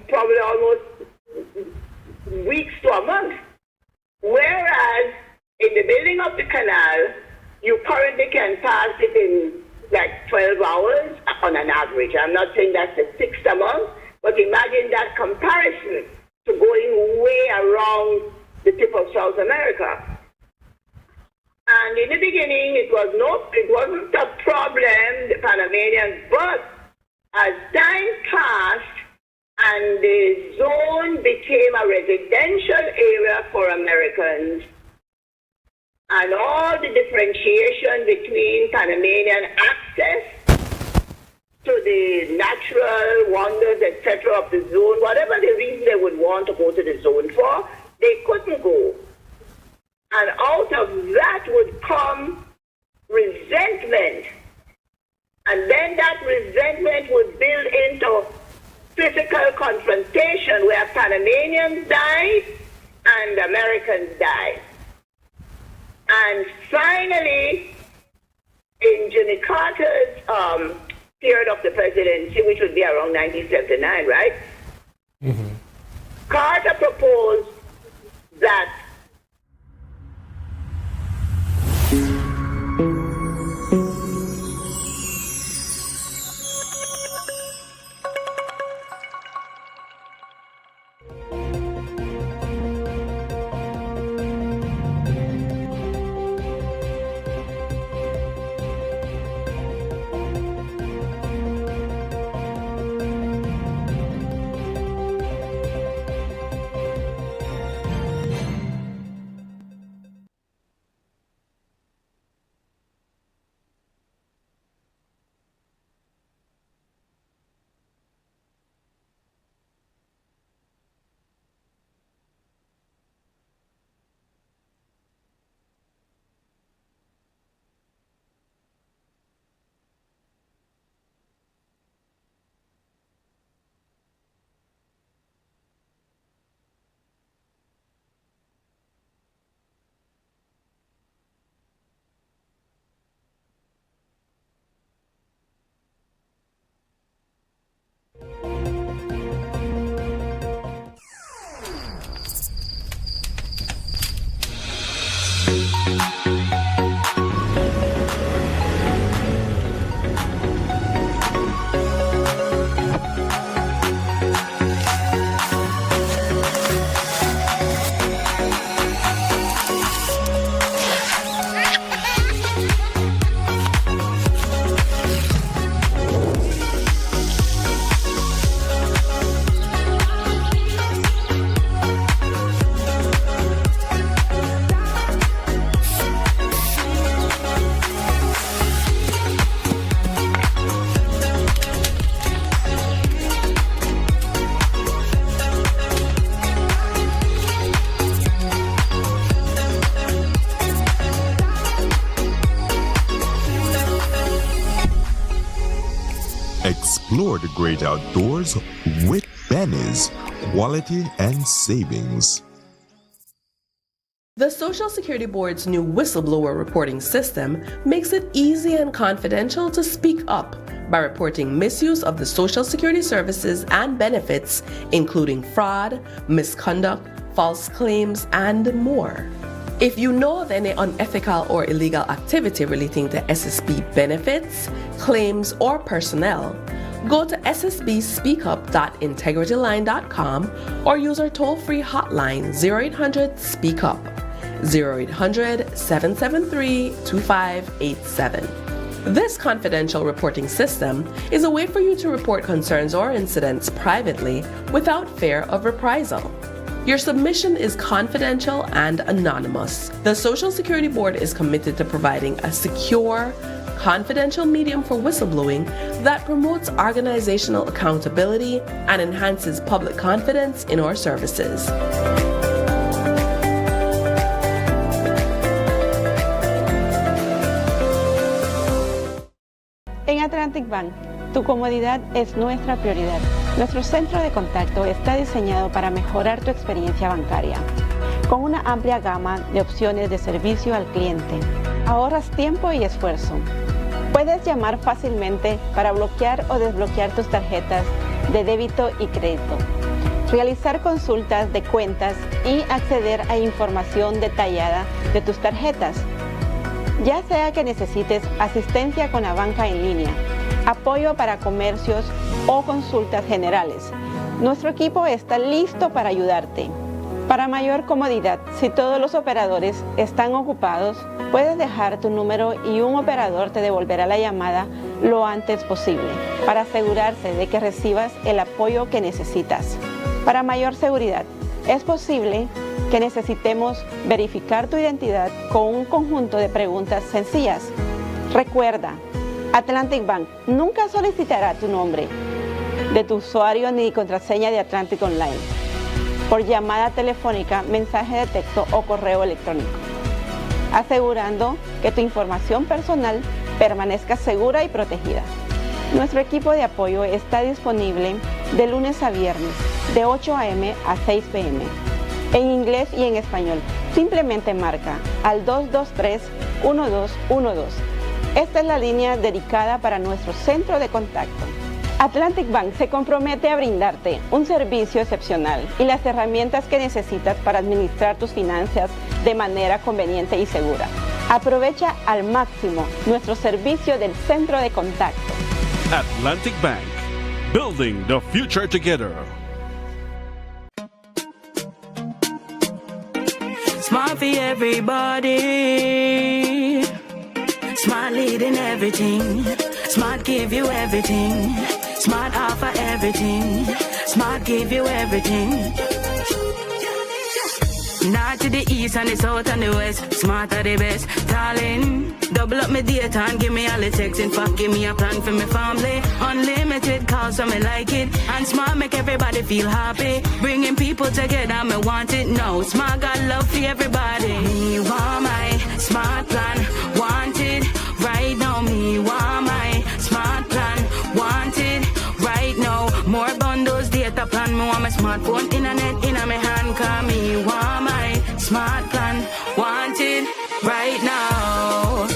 probably almost weeks to a month. Whereas in the building of the canal, you currently can pass it in like 12 hours on an average. I'm not saying that's a fixed amount, but imagine that comparison to going way around the tip of South America. And in the beginning, it wasn't a problem, the Panamanians, but as time passed and the zone became a residential area for Americans, and all the differentiation between Panamanian access to the natural wonders, etc., of the zone, whatever the reason they would want to go to the zone for, they couldn't go. And out of that would come resentment. And then that resentment would build into physical confrontation where Panamanians died and Americans died. And finally, in Jimmy Carter's period of the presidency, which would be around 1979, right? Mm-hmm. Carter proposed that Explore the great outdoors with Benny's Quality and Savings. The Social Security Board's new whistleblower reporting system makes it easy and confidential to speak up by reporting misuse of the Social Security services and benefits, including fraud, misconduct, false claims, and more. If you know of any unethical or illegal activity relating to SSB benefits, claims, or personnel, go to ssbspeakup.integrityline.com or use our toll-free hotline 0800-SPEAK-UP, 0800-773-2587. This confidential reporting system is a way for you to report concerns or incidents privately without fear of reprisal. Your submission is confidential and anonymous. The Social Security Board is committed to providing a secure, confidential medium for whistleblowing that promotes organizational accountability and enhances public confidence in our services. En Atlantic Bank, tu comodidad es nuestra prioridad. Nuestro centro de contacto está diseñado para mejorar tu experiencia bancaria, con una amplia gama de opciones de servicio al cliente. Ahorras tiempo y esfuerzo. Puedes llamar fácilmente para bloquear o desbloquear tus tarjetas de débito y crédito. realizar consultas de cuentas y acceder a información detallada de tus tarjetas. Ya sea que necesites asistencia con la banca en línea, apoyo para comercios o consultas generales, nuestro equipo está listo para ayudarte. Para mayor comodidad, si todos los operadores están ocupados, puedes dejar tu número y un operador te devolverá la llamada lo antes posible para asegurarse de que recibas el apoyo que necesitas. Para mayor seguridad, es posible que necesitemos verificar tu identidad con un conjunto de preguntas sencillas. Recuerda, Atlantic Bank nunca solicitará tu nombre de tu usuario ni contraseña de Atlantic Online por llamada telefónica, mensaje de texto o correo electrónico, asegurando que tu información personal permanezca segura y protegida. Nuestro equipo de apoyo está disponible de lunes a viernes, de 8 a.m. a 6 p.m., en inglés y en español. Simplemente marca al 223-1212. Esta es la línea dedicada para nuestro centro de contacto. Atlantic Bank se compromete a brindarte un servicio excepcional y las herramientas que necesitas para administrar tus finanzas de manera conveniente y segura. Aprovecha al máximo nuestro servicio del centro de contacto. Atlantic Bank, building the future together. Smart for everybody. Smart leading everything. Smart give you everything. Smart offer everything. Smart give you everything. North to the east and the south and the west. Smart are the best. Darling, double up my data and give me all the text. In fact, give me a plan for my family. Unlimited calls, so me like it. And Smart make everybody feel happy. Bringing people together, me want it now. Smart got love for everybody. Me want my Smart plan. Want it right now. Me want my Smart plan. Want it right now. More bundles, data plan. Me want my smartphone, internet in my hand. Call me want my Smart plan. Want it right now.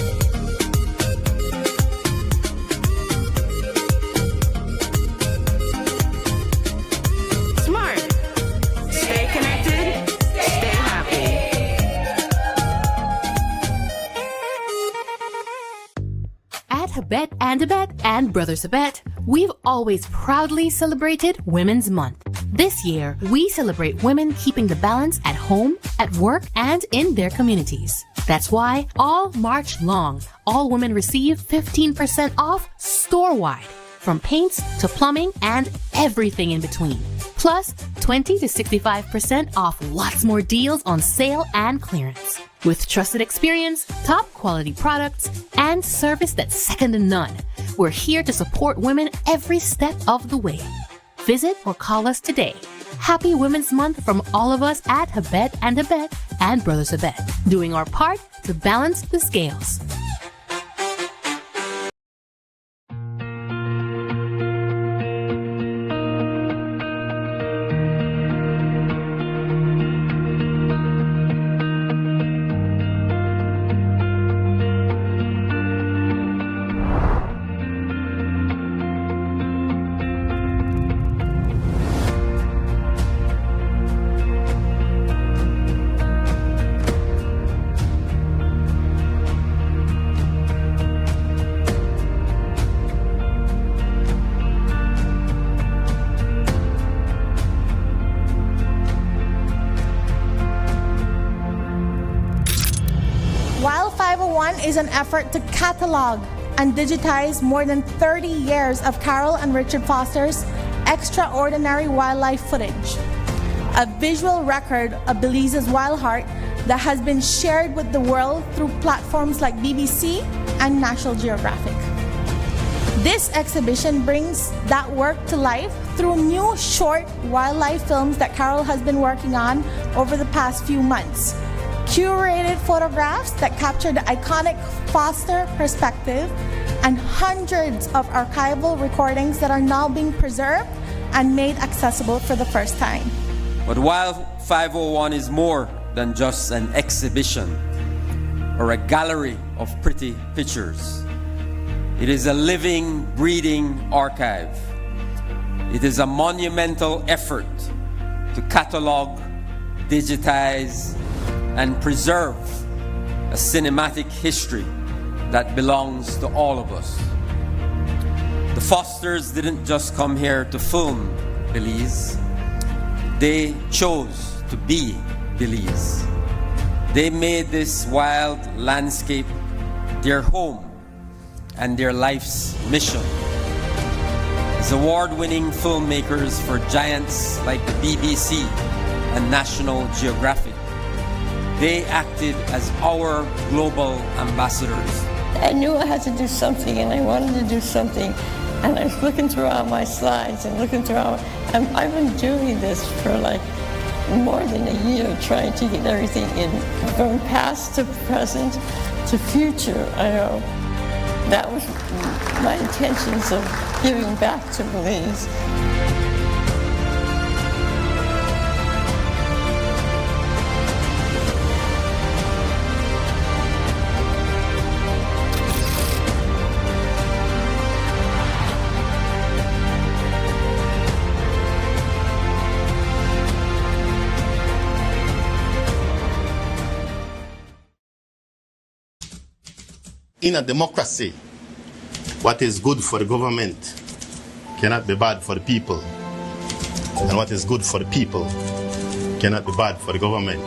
Smart. Stay connected. Stay happy. At Habet and Abet and Brothers Abet, we've always proudly celebrated Women's Month. This year, we celebrate women keeping the balance at home, at work, and in their communities. That's why all March long, all women receive 15% off store-wide, from paints to plumbing and everything in between. Plus, 20 to 65% off lots more deals on sale and clearance. With trusted experience, top quality products, and service that's second to none, we're here to support women every step of the way. Visit or call us today. Happy Women's Month from all of us at Habet and Abet and Brothers Abet, doing our part to balance the scales. While 501 is an effort to catalog and digitize more than 30 years of Carol and Richard Foster's extraordinary wildlife footage, a visual record of Belize's wild heart that has been shared with the world through platforms like BBC and National Geographic. This exhibition brings that work to life through new short wildlife films that Carol has been working on over the past few months. Curated photographs that capture the iconic Foster perspective, and hundreds of archival recordings that are now being preserved and made accessible for the first time. But while 501 is more than just an exhibition or a gallery of pretty pictures, it is a living, breathing archive. It is a monumental effort to catalog, digitize, and preserve a cinematic history that belongs to all of us. The Fosters didn't just come here to film Belize. They chose to be Belize. They made this wild landscape their home and their life's mission. As award-winning filmmakers for giants like the BBC and National Geographic, they acted as our global ambassadors. I knew I had to do something, and I wanted to do something. And I was looking through all my slides and looking through all, and I've been doing this for like more than a year, trying to get everything in, from past to present to future. I know that was my intentions of giving back to Belize. In a democracy, what is good for the government cannot be bad for the people. And what is good for the people cannot be bad for the government.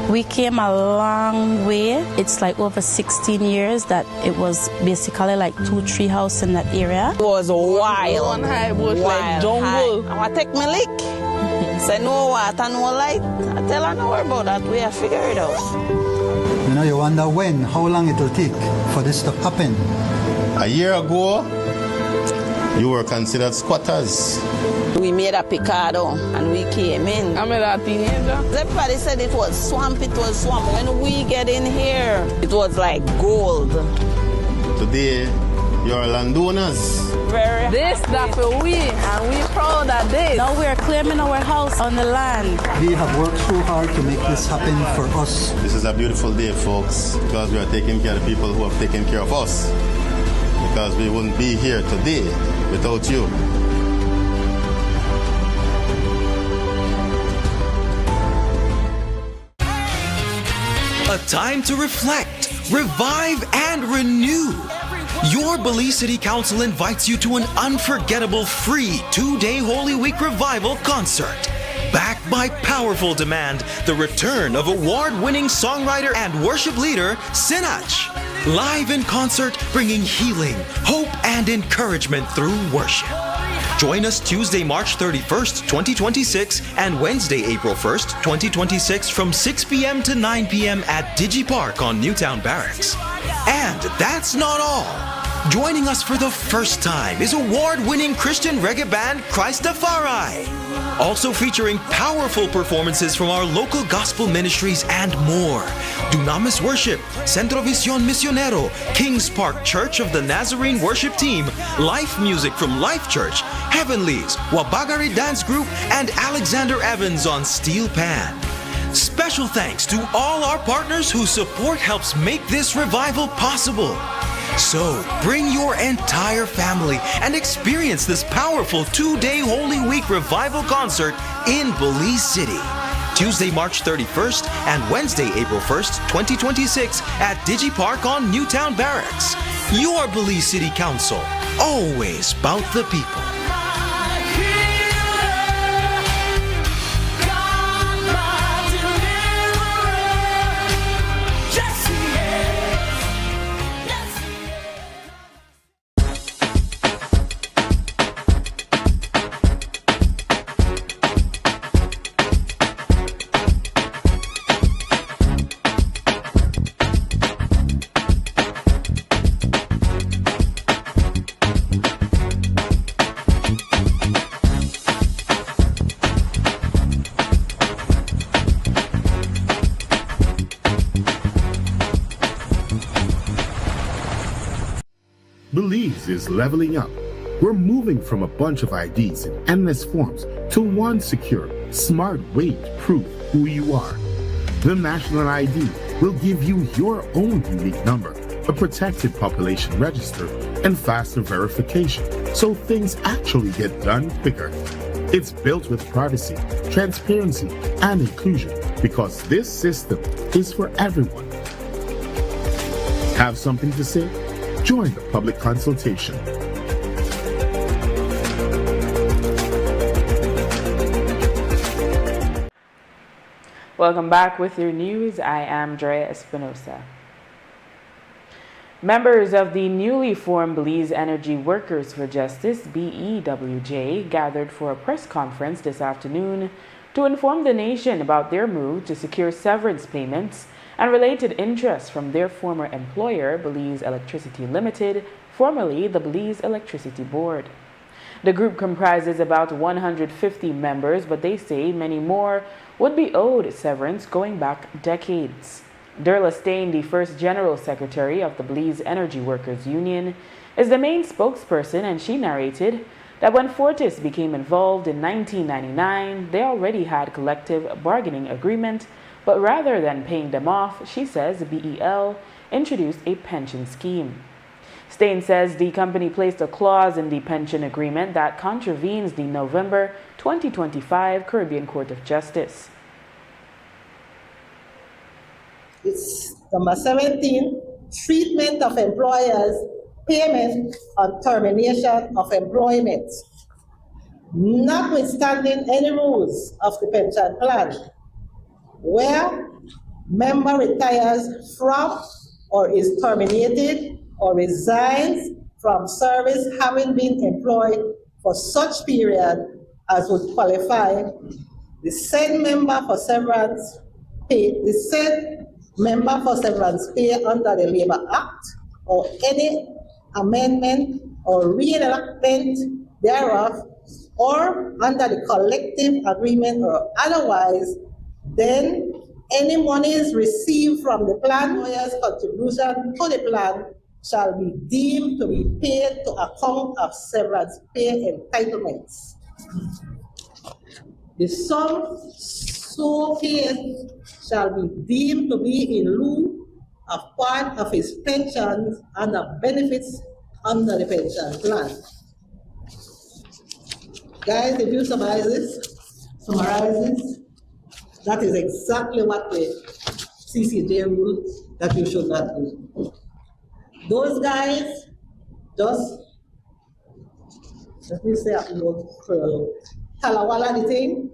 We came a long way. It's like over 16 years that it was basically like 2-3 houses in that area. It was wild. One high bush like jungle. I want to take my lick. Say no water, no light. I tell her no about that. We have figured it out. You know, you wonder when, how long it will take for this to happen. A year ago, you were considered squatters. We made a picado and we came in. I made a teenager. Everybody said it was swamp, it was swamp. When we get in here, it was like gold. Today, you're landowners. Very this that for we, and we proud of this. Now we are claiming our house on the land. We have worked so hard to make this happen for us. This is a beautiful day, folks, because we are taking care of the people who have taken care of us. Because we wouldn't be here today without you. A time to reflect, revive, and renew. Your Belize City Council invites you to an unforgettable free 2-day Holy Week Revival concert. Backed by powerful demand, the return of award-winning songwriter and worship leader, Sinach. Live in concert, bringing healing, hope, and encouragement through worship. Join us Tuesday, March 31st, 2026 and Wednesday, April 1st, 2026 from 6 p.m. to 9 p.m. at DigiPark on Newtown Barracks. And that's not all. Joining us for the first time is award-winning Christian reggae band Christafari. Also featuring powerful performances from our local gospel ministries and more. Do not miss worship, Centro Visión Misionero, Kings Park Church of the Nazarene Worship Team, live music from Life Church, Heavenlies, Wabagari Dance Group, and Alexander Evans on steel pan. Special thanks to all our partners whose support helps make this revival possible. So, bring your entire family and experience this powerful 2-day Holy Week Revival concert in Belize City. Tuesday, March 31st and Wednesday, April 1st, 2026 at DigiPark on Newtown Barracks. Your Belize City Council, always about the people. Belize is leveling up. We're moving from a bunch of IDs in endless forms to one secure, smart way to prove who you are. The National ID will give you your own unique number a protected population register, and faster verification, so things actually get done quicker. It's built with privacy, transparency, and inclusion because this system is for everyone. Have something to say? Join the public consultation. Welcome back with your news. I am Drea Espinosa. Members of the newly formed Belize Energy Workers for Justice, BEWJ, gathered for a press conference this afternoon to inform the nation about their move to secure severance payments and related interests from their former employer, Belize Electricity Limited, formerly the Belize Electricity Board. The group comprises about 150 members, but they say many more would be owed severance going back decades. Drea, the first General Secretary of the Belize Energy Workers Union, is the main spokesperson, and she narrated that when Fortis became involved in 1999, they already had collective bargaining agreement, but rather than paying them off, she says BEL introduced a pension scheme. Stain says the company placed a clause in the pension agreement that contravenes the November 2025 Caribbean Court of Justice. It's number 17, treatment of employers, payment on termination of employment. Notwithstanding any rules of the pension plan, where member retires from or is terminated or resigns from service having been employed for such period as would qualify, the said member for severance pay under the Labour Act or any amendment or reenactment thereof, or under the collective agreement or otherwise, then any monies received from the plan employer's contribution to the plan shall be deemed to be paid to account of severance pay entitlements. The sum so paid shall be deemed to be in lieu of part of his pensions and of benefits under the pension plan. Guys, if you summarize this, that is exactly what the CCJ rule that you should not do. Those guys just, let me say a word for Talawala the thing,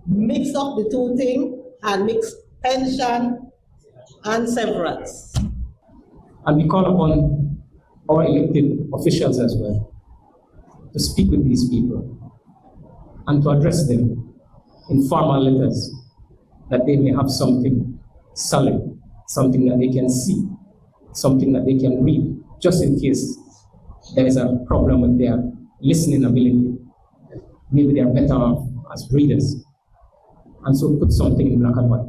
mix up the two things and mix pension and severance. And we call upon our elected officials as well to speak with these people and to address them in formal letters that they may have something solid, something that they can see, something that they can read, just in case there is a problem with their listening ability. Maybe they are better off as readers. And so put something in black and white,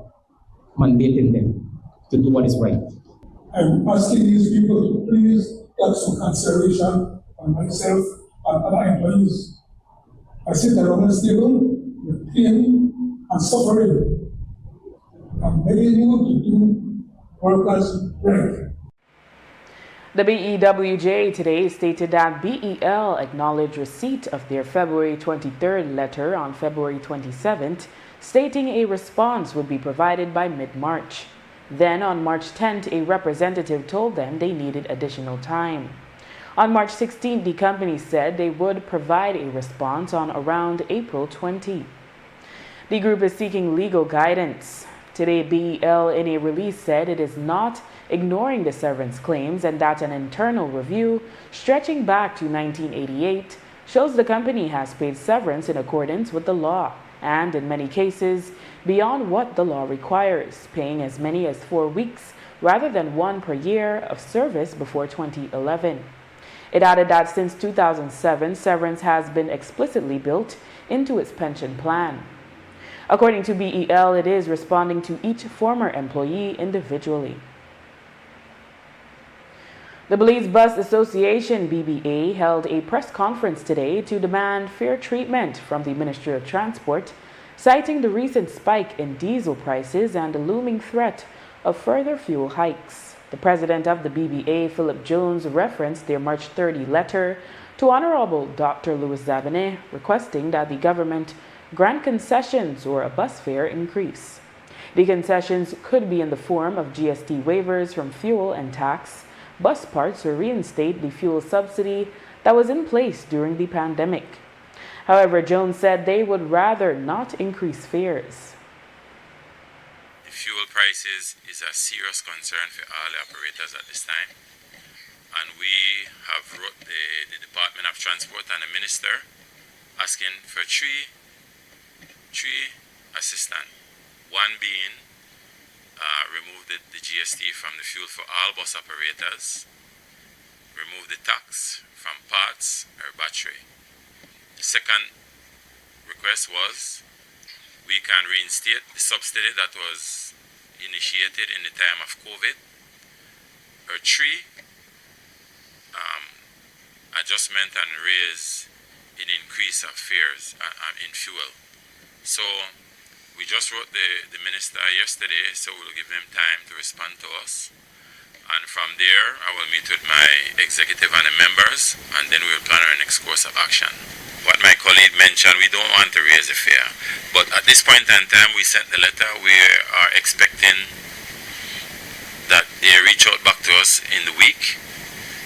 mandating them to do what is right. I'm asking these people to please take some consideration on myself and other employees. I sit around the table with pain and suffering. I'm begging you to do workers' right. The BEWJ today stated that BEL acknowledged receipt of their February 23rd letter on February 27th, stating a response would be provided by mid-March. Then on March 10th, a representative told them they needed additional time. On March 16th, the company said they would provide a response on around April 20. The group is seeking legal guidance. Today, BEL in a release said it is not ignoring the severance claims and that an internal review stretching back to 1988 shows the company has paid severance in accordance with the law and, in many cases, beyond what the law requires, paying as many as 4 weeks rather than 1 per year of service before 2011. It added that since 2007, severance has been explicitly built into its pension plan. According to BEL, it is responding to each former employee individually. The Belize Bus Association, BBA, held a press conference today to demand fair treatment from the Ministry of Transport, citing the recent spike in diesel prices and the looming threat of further fuel hikes. The president of the BBA, Philip Jones, referenced their March 30 letter to Honorable Dr. Louis Zabinet requesting that the government grant concessions or a bus fare increase. The concessions could be in the form of GST waivers from fuel and tax, bus parts, or reinstate the fuel subsidy that was in place during the pandemic. However, Jones said they would rather not increase fares. The fuel prices is a serious concern for all the operators at this time. And we have wrote the Department of Transport and the Minister asking for three assistance. One being remove the GST from the fuel for all bus operators, remove the tax from parts or battery. The second request was we can reinstate the subsidy that was initiated in the time of COVID. Or three, adjustment and raise in increase of fares in fuel. So we just wrote the minister yesterday, so we'll give them time to respond to us. And from there, I will meet with my executive and the members, and then we will plan our next course of action. What my colleague mentioned, we don't want to raise the fare. But at this point in time, we sent the letter. We are expecting that they reach out back to us in the week.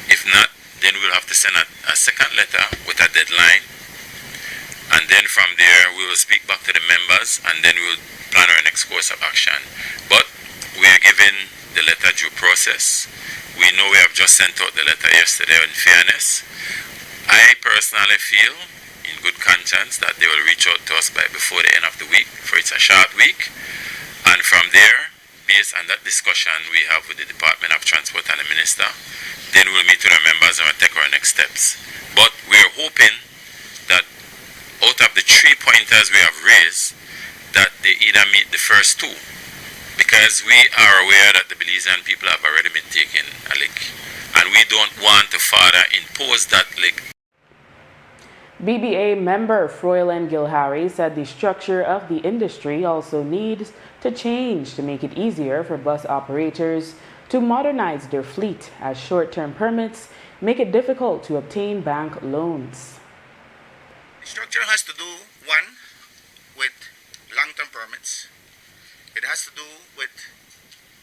If not, then we'll have to send a second letter with a deadline. And then from there, we will speak back to the members, and then we'll plan our next course of action. But we are giving the letter due process. We know we have just sent out the letter yesterday in fairness. I personally feel, in good conscience, that they will reach out to us before the end of the week, for it's a short week. And from there, based on that discussion we have with the Department of Transport and the Minister, then we'll meet with our members and we'll take our next steps. But we're hoping that out of the 3 pointers we have raised, that they either meet the first two, because we are aware that the Belizean people have already been taking a lick, and we don't want to further impose that lick. BBA member Froylan Gilharry said the structure of the industry also needs to change to make it easier for bus operators to modernize their fleet, as short-term permits make it difficult to obtain bank loans. The structure has to do, one, with long-term permits. It has to do with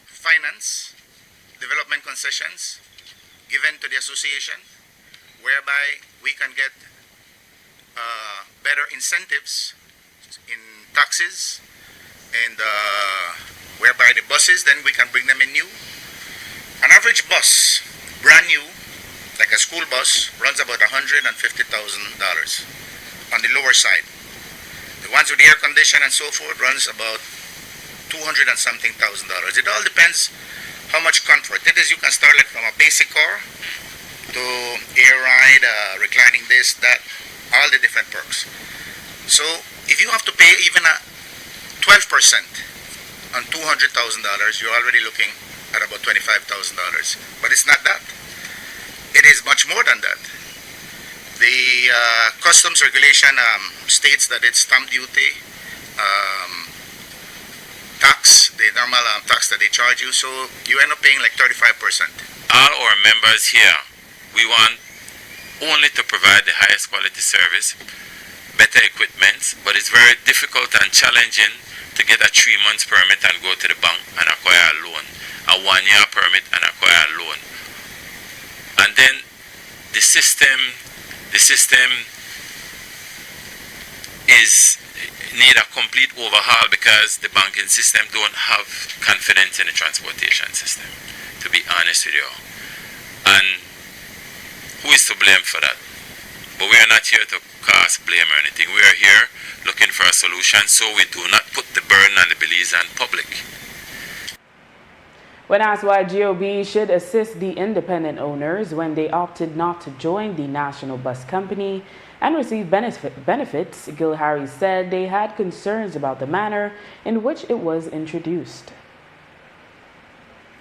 finance, development concessions given to the association, whereby we can get better incentives in taxes, and whereby the buses, then we can bring them in new. An average bus, brand new, like a school bus, runs about $150,000 on the lower side. The ones with the air condition and so forth runs about $200 and something thousand. It all depends how much comfort. It is, you can start like from a basic car to air ride, reclining this, that, all the different perks. So if you have to pay even a 12% on $200,000, you're already looking at about $25,000. But it's not that. It is much more than that. The customs regulation states that it's stamp duty, tax, the normal tax that they charge you, so you end up paying like 35%. All our members here, we want only to provide the highest quality service, better equipment, but it's very difficult and challenging to get a 3 months permit and go to the bank and acquire a loan, a 1 year permit and acquire a loan. And then the system is need a complete overhaul because the banking system don't have confidence in the transportation system, to be honest with you. And who is to blame for that? But we are not here to cast blame or anything. We are here looking for a solution so we do not put the burden on the Belizean public. When asked why GOB should assist the independent owners when they opted not to join the national bus company and receive benefits, Gilharry said they had concerns about the manner in which it was introduced.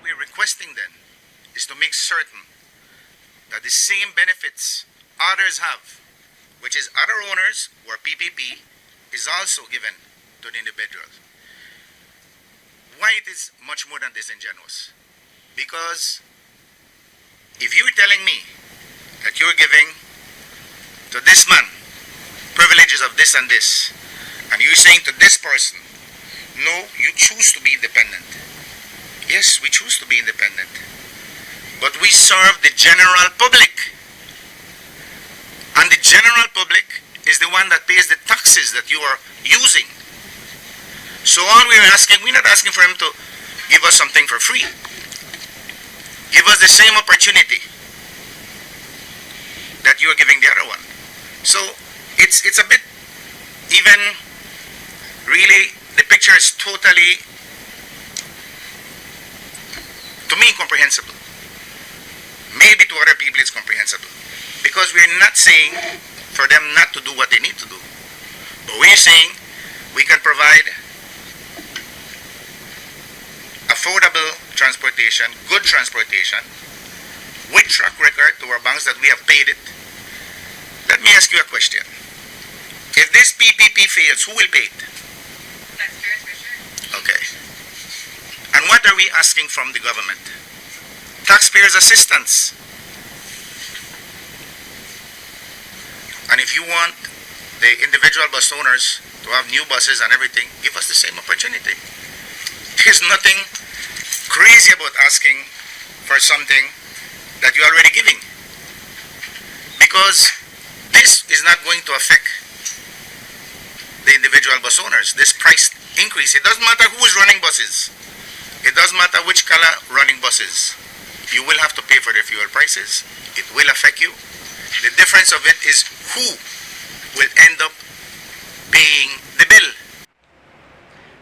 We're requesting then is to make certain that the same benefits others have, which is other owners who are PPP, is also given to the individual. Why it is much more than disingenuous? Because if you're telling me that you're giving to this man privileges of this and this, and you're saying to this person, no, you choose to be independent. Yes, we choose to be independent. But we serve the general public. And the general public is the one that pays the taxes that you are using. So all we're not asking for him to give us something for free. Give us the same opportunity that you are giving the other one. So it's a bit, even really, the picture is totally, to me, incomprehensible. Maybe to other people it's comprehensible. Because we're not saying for them not to do what they need to do. But we're saying we can provide affordable transportation, good transportation, with track record to our banks that we have paid it. Let me ask you a question. If this PPP fails, who will pay it? Okay. And what are we asking from the government? Taxpayers' assistance. And if you want the individual bus owners to have new buses and everything, give us the same opportunity. There's nothing crazy about asking for something that you're already giving. Because this is not going to affect the individual bus owners. This price increase, it doesn't matter who is running buses. It doesn't matter which color running buses. You will have to pay for the fuel prices. It will affect you. The difference of it is who will end up paying the bill.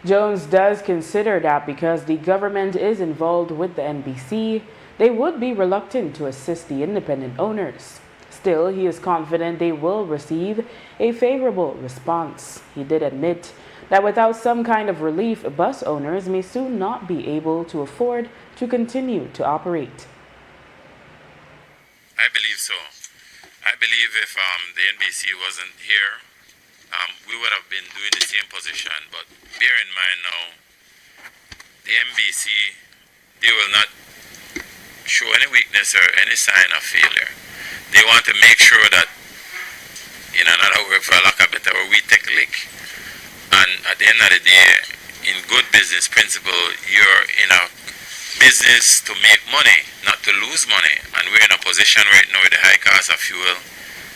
Jones does consider that because the government is involved with the NBC, they would be reluctant to assist the independent owners. Still, he is confident they will receive a favorable response. He did admit that without some kind of relief, bus owners may soon not be able to afford to continue to operate. I believe so. I believe if the NBC wasn't here, we would have been doing the same position. But bear in mind now, the NBC, they will not show any weakness or any sign of failure. They want to make sure that, in another word, for lack of a better word, we take a lick. And at the end of the day, in good business principle, you're in a business to make money, not to lose money. And we're in a position right now with the high cost of fuel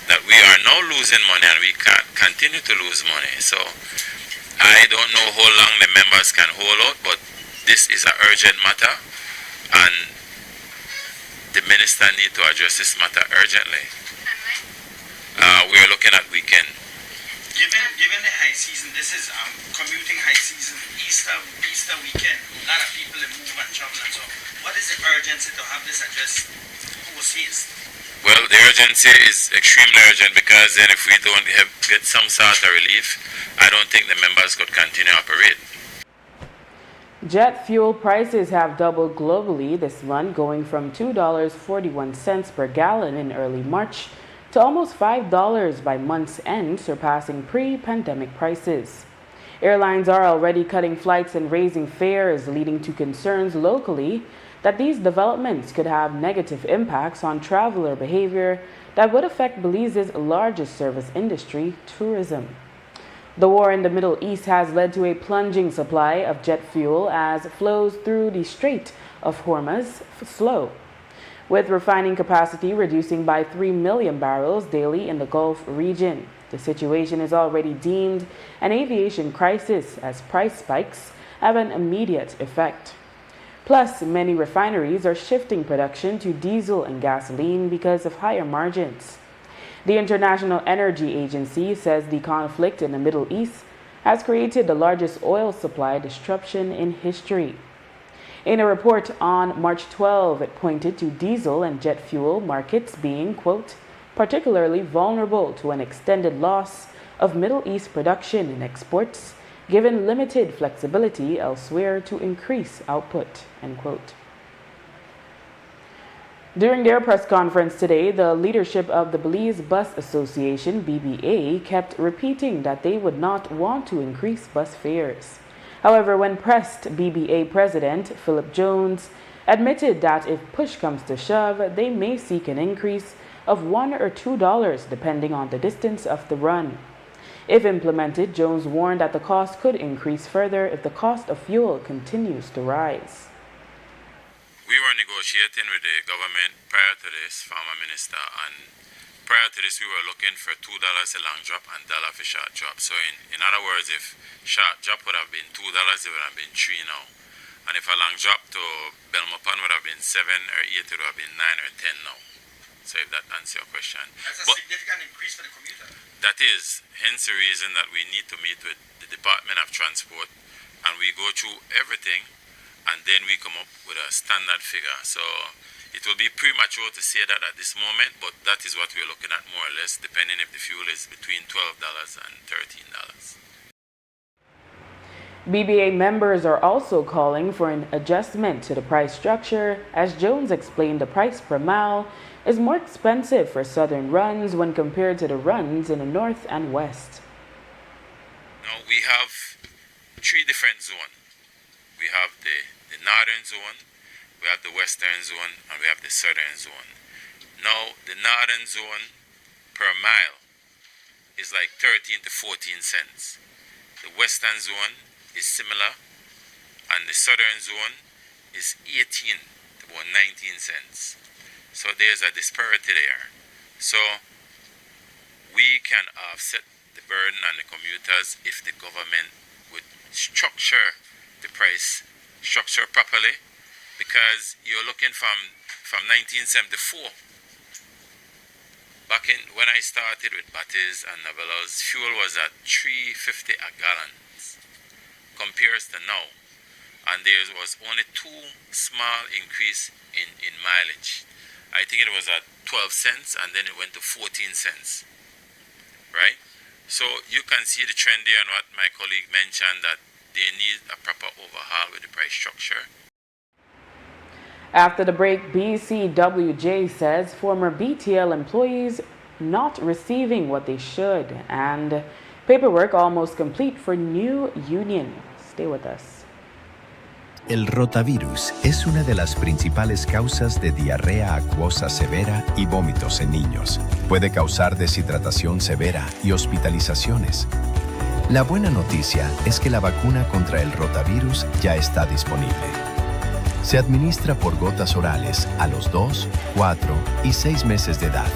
that we are now losing money and we can't continue to lose money. So I don't know how long the members can hold out, but this is an urgent matter and the minister needs to address this matter urgently. We're looking at weekend. Given the high season, this is commuting high season, Easter weekend. A lot of people move and travel and so. What is the urgency to have this addressed post-haste? Well, the urgency is extremely urgent because then if we don't get some sort of relief, I don't think the members could continue to operate. Jet fuel prices have doubled globally this month, going from $2.41 per gallon in early March to almost $5 by month's end, surpassing pre-pandemic prices. Airlines are already cutting flights and raising fares, leading to concerns locally that these developments could have negative impacts on traveler behavior that would affect Belize's largest service industry, tourism. The war in the Middle East has led to a plunging supply of jet fuel as flows through the Strait of Hormuz slow, with refining capacity reducing by 3 million barrels daily in the Gulf region. The situation is already deemed an aviation crisis as price spikes have an immediate effect. Plus, many refineries are shifting production to diesel and gasoline because of higher margins. The International Energy Agency says the conflict in the Middle East has created the largest oil supply disruption in history. In a report on March 12, it pointed to diesel and jet fuel markets being, quote, particularly vulnerable to an extended loss of Middle East production and exports, given limited flexibility elsewhere to increase output, end quote. During their press conference today, the leadership of the Belize Bus Association, BBA, kept repeating that they would not want to increase bus fares. However, when pressed, BBA President Philip Jones admitted that if push comes to shove, they may seek an increase of $1 or $2 depending on the distance of the run. If implemented, Jones warned that the cost could increase further if the cost of fuel continues to rise. We were negotiating with the government prior to this, Farmer Minister, and prior to this we were looking for $2 a long drop and $1 for short drop. So in other words, if short drop would have been $2, it would have been $3 now. And if a long drop to Belmopan would have been 7 or 8, it would have been 9 or 10 now. So if that answers your question. That's a significant increase for the commuter. That is, hence the reason that we need to meet with the Department of Transport and we go through everything and then we come up with a standard figure. So it will be premature to say that at this moment, but that is what we're looking at more or less, depending if the fuel is between $12 and $13. BBA members are also calling for an adjustment to the price structure, as Jones explained the price per mile is more expensive for southern runs when compared to the runs in the north and west. Now we have 3 different zones. We have the northern zone, we have the western zone, and we have the southern zone. Now the northern zone per mile is like 13 to 14 cents. The western zone is similar, and the southern zone is 18 to about 19 cents. So there's a disparity there. So we can offset the burden on the commuters if the government would structure the price structure properly, because you're looking from 1974. Back in when I started with Batties and Novellas, fuel was at $3.50 a gallon compares to now, and there was only 2 small increase in mileage. I think it was at 12 cents and then it went to 14 cents, right? So you can see the trend there, and what my colleague mentioned, that they need a proper overhaul with the price structure. After the break, BCWJ says former BTL employees not receiving what they should, and paperwork almost complete for new union. Stay with us. El rotavirus es una de las principales causas de diarrea acuosa severa y vómitos en niños. Puede causar deshidratación severa y hospitalizaciones. La buena noticia es que la vacuna contra el rotavirus ya está disponible. Se administra por gotas orales a los 2, 4 y 6 meses de edad.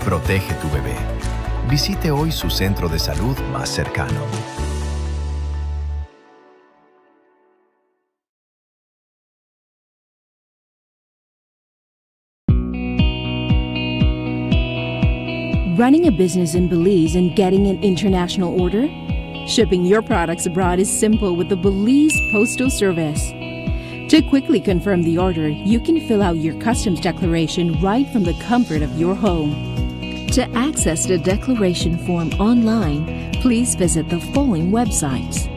Protege tu bebé. Visite hoy su centro de salud más cercano. Running a business in Belize and getting an international order? Shipping your products abroad is simple with the Belize Postal Service. To quickly confirm the order, you can fill out your customs declaration right from the comfort of your home. To access the declaration form online, please visit the following websites.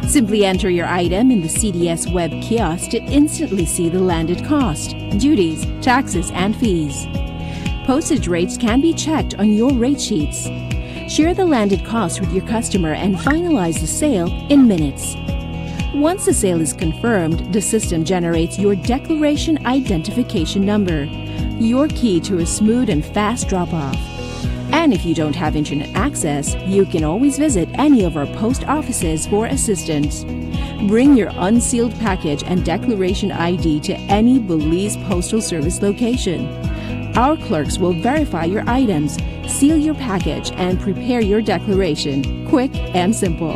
Simply enter your item in the CDS web kiosk to instantly see the landed cost, duties, taxes, and fees. Postage rates can be checked on your rate sheets. Share the landed cost with your customer and finalize the sale in minutes. Once the sale is confirmed, the system generates your declaration identification number, your key to a smooth and fast drop-off. And if you don't have internet access, you can always visit any of our post offices for assistance. Bring your unsealed package and declaration ID to any Belize Postal Service location. Our clerks will verify your items, seal your package, and prepare your declaration, quick and simple.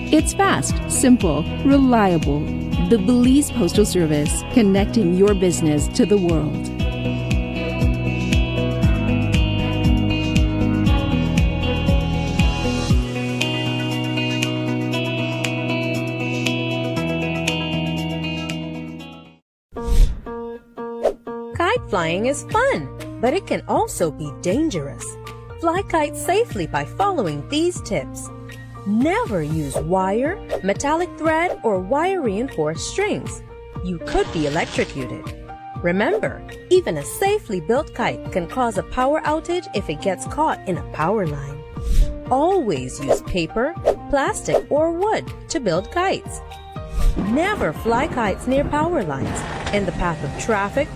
It's fast, simple, reliable. The Belize Postal Service, connecting your business to the world. Kite flying is fun, but it can also be dangerous. Fly kites safely by following these tips. Never use wire, metallic thread, or wire-reinforced strings. You could be electrocuted. Remember, even a safely built kite can cause a power outage if it gets caught in a power line. Always use paper, plastic, or wood to build kites. Never fly kites near power lines, in the path of traffic,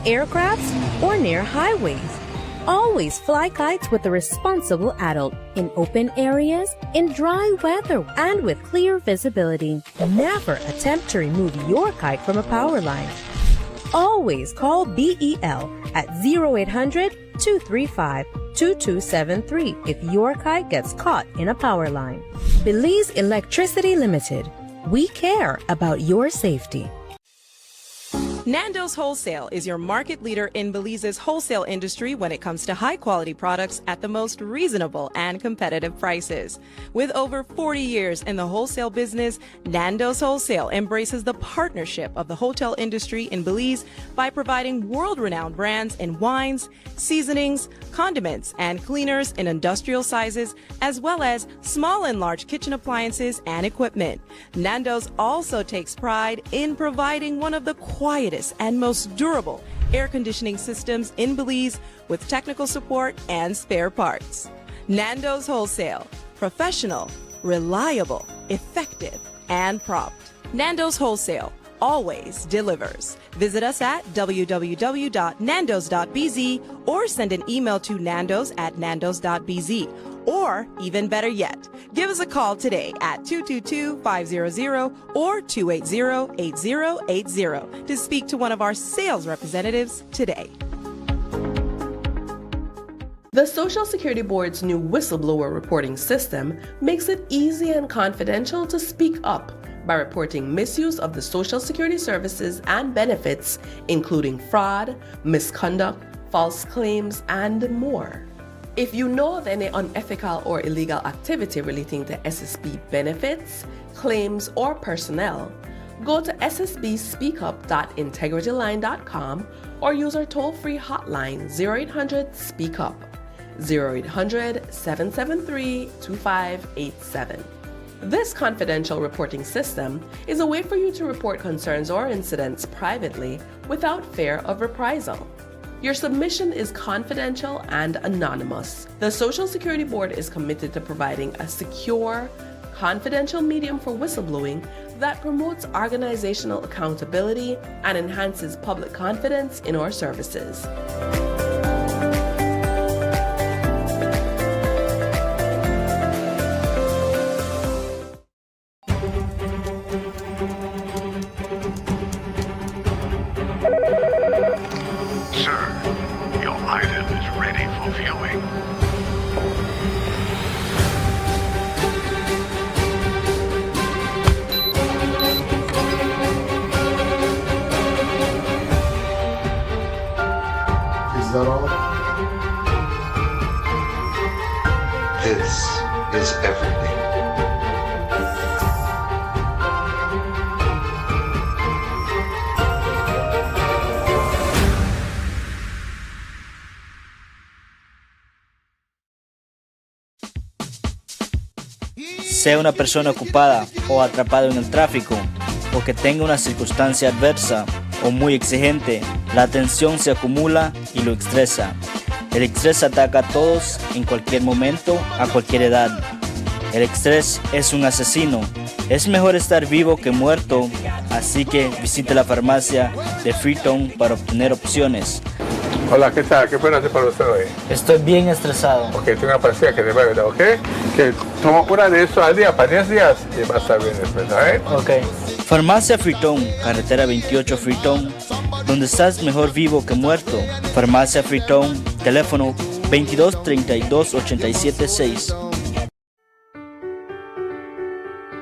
aircrafts, or near highways. Always fly kites with a responsible adult in open areas, in dry weather, and with clear visibility. Never attempt to remove your kite from a power line. Always call BEL at 0800-235-2273 if your kite gets caught in a power line. Belize Electricity Limited. We care about your safety. Nando's Wholesale is your market leader in Belize's wholesale industry when it comes to high-quality products at the most reasonable and competitive prices. With over 40 years in the wholesale business, Nando's Wholesale embraces the partnership of the hotel industry in Belize by providing world-renowned brands in wines, seasonings, condiments, and cleaners in industrial sizes, as well as small and large kitchen appliances and equipment. Nando's also takes pride in providing one of the quietest and most durable air conditioning systems in Belize with technical support and spare parts. Nando's Wholesale. Professional, reliable, effective, and prompt. Nando's Wholesale always delivers. Visit us at www.nandos.bz or send an email to nandos@nandos.bz. Or, even better yet, give us a call today at 222-500 or 280-8080 to speak to one of our sales representatives today. The Social Security Board's new whistleblower reporting system makes it easy and confidential to speak up by reporting misuse of the Social Security services and benefits, including fraud, misconduct, false claims, and more. If you know of any unethical or illegal activity relating to SSB benefits, claims, or personnel, go to ssbspeakup.integrityline.com or use our toll-free hotline 0800-SPEAK-UP, 0800-773-2587. This confidential reporting system is a way for you to report concerns or incidents privately without fear of reprisal. Your submission is confidential and anonymous. The Social Security Board is committed to providing a secure, confidential medium for whistleblowing that promotes organizational accountability and enhances public confidence in our services. Is that all? This is everything. Sea una persona ocupada o atrapada en el tráfico, o que tenga una circunstancia adversa o muy exigente, la tensión se acumula y lo estresa. El estrés ataca a todos en cualquier momento, a cualquier edad. El estrés es un asesino. Es mejor estar vivo que muerto, así que visite la farmacia de Freetown para obtener opciones. Hola, ¿qué tal? ¿Qué puedo hacer para usted hoy? Estoy bien estresado. Ok, tengo una pastilla que te va a ayudar, ¿ok? Que toma una de eso al día para 10 días y va a estar bien después, ¿eh? Ok. Farmacia Freetown, carretera 28 Freetown, donde estás mejor vivo que muerto. Farmacia Freetown, teléfono 22 32 87 6.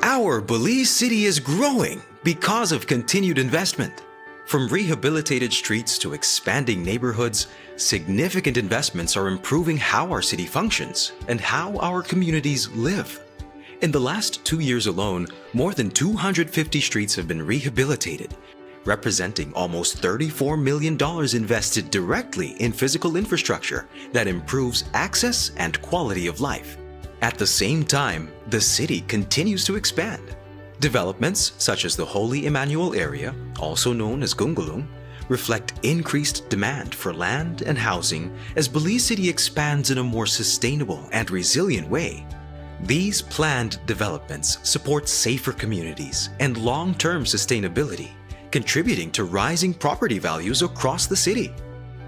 Our Belize City is growing because of continued investment. From rehabilitated streets to expanding neighborhoods, significant investments are improving how our city functions and how our communities live. In the last 2 years alone, more than 250 streets have been rehabilitated, representing almost $34 million invested directly in physical infrastructure that improves access and quality of life. At the same time, the city continues to expand. Developments such as the Holy Emmanuel area, also known as Gungalung, reflect increased demand for land and housing as Belize City expands in a more sustainable and resilient way. These planned developments support safer communities and long-term sustainability, contributing to rising property values across the city.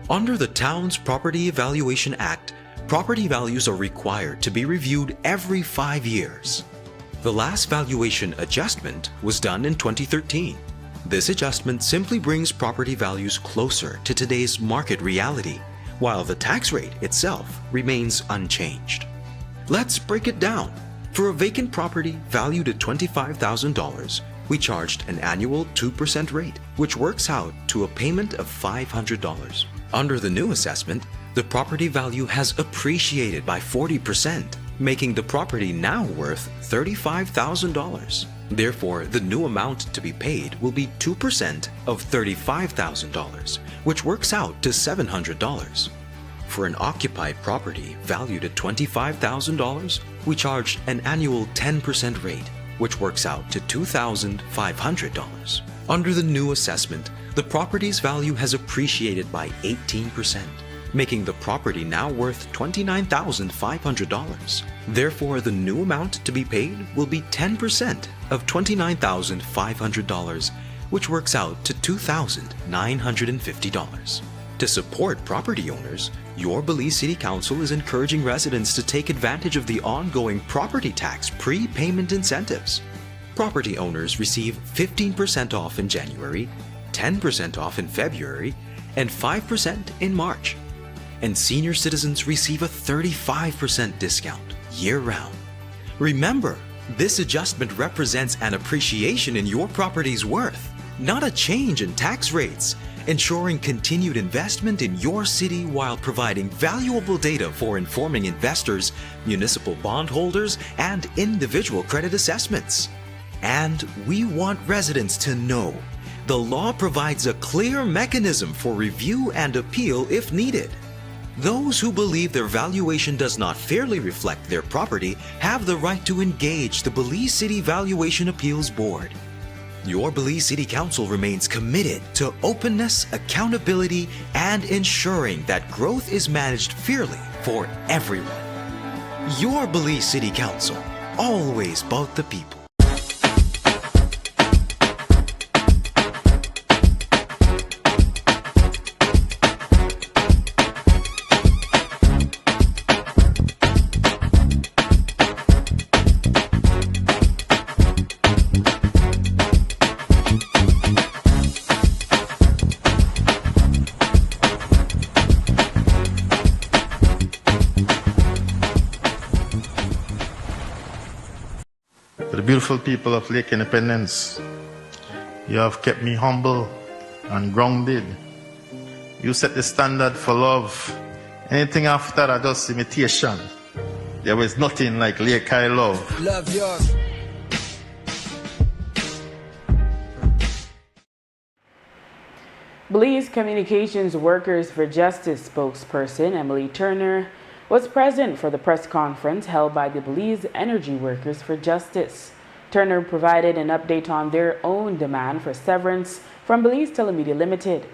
Under the Town's Property Evaluation Act, property values are required to be reviewed every 5 years. The last valuation adjustment was done in 2013. This adjustment simply brings property values closer to today's market reality, while the tax rate itself remains unchanged. Let's break it down. For a vacant property valued at $25,000, we charged an annual 2% rate, which works out to a payment of $500. Under the new assessment, the property value has appreciated by 40%, making the property now worth $35,000. Therefore, the new amount to be paid will be 2% of $35,000, which works out to $700. For an occupied property valued at $25,000, we charged an annual 10% rate, which works out to $2,500. Under the new assessment, the property's value has appreciated by 18%, making the property now worth $29,500. Therefore, the new amount to be paid will be 10% of $29,500, which works out to $2,950. To support property owners, your Belize City Council is encouraging residents to take advantage of the ongoing property tax prepayment incentives. Property owners receive 15% off in January, 10% off in February, and 5% in March. And senior citizens receive a 35% discount year-round. Remember, this adjustment represents an appreciation in your property's worth, not a change in tax rates, ensuring continued investment in your city while providing valuable data for informing investors, municipal bondholders, and individual credit assessments. And we want residents to know the law provides a clear mechanism for review and appeal if needed. Those who believe their valuation does not fairly reflect their property have the right to engage the Belize City Valuation Appeals Board. Your Belize City Council remains committed to openness, accountability, and ensuring that growth is managed fairly for everyone. Your Belize City Council, always about the people. To the beautiful people of Lake Independence, you have kept me humble and grounded. You set the standard for love. Anything after are just imitation. There was nothing like Lake I love. Love yours. Belize Communications Workers for Justice spokesperson Emily Turner was present for the press conference held by the Belize Energy Workers for Justice. Turner provided an update on their own demand for severance from Belize Telemedia Limited.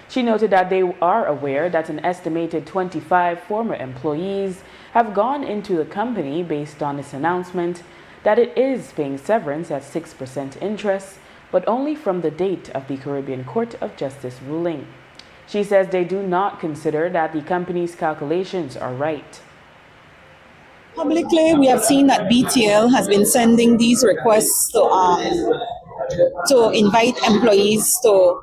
She noted that they are aware that an estimated 25 former employees have gone into the company based on its announcement that it is paying severance at 6% interest, but only from the date of the Caribbean Court of Justice ruling. She says they do not consider that the company's calculations are right. Publicly, we have seen that BTL has been sending these requests to invite employees to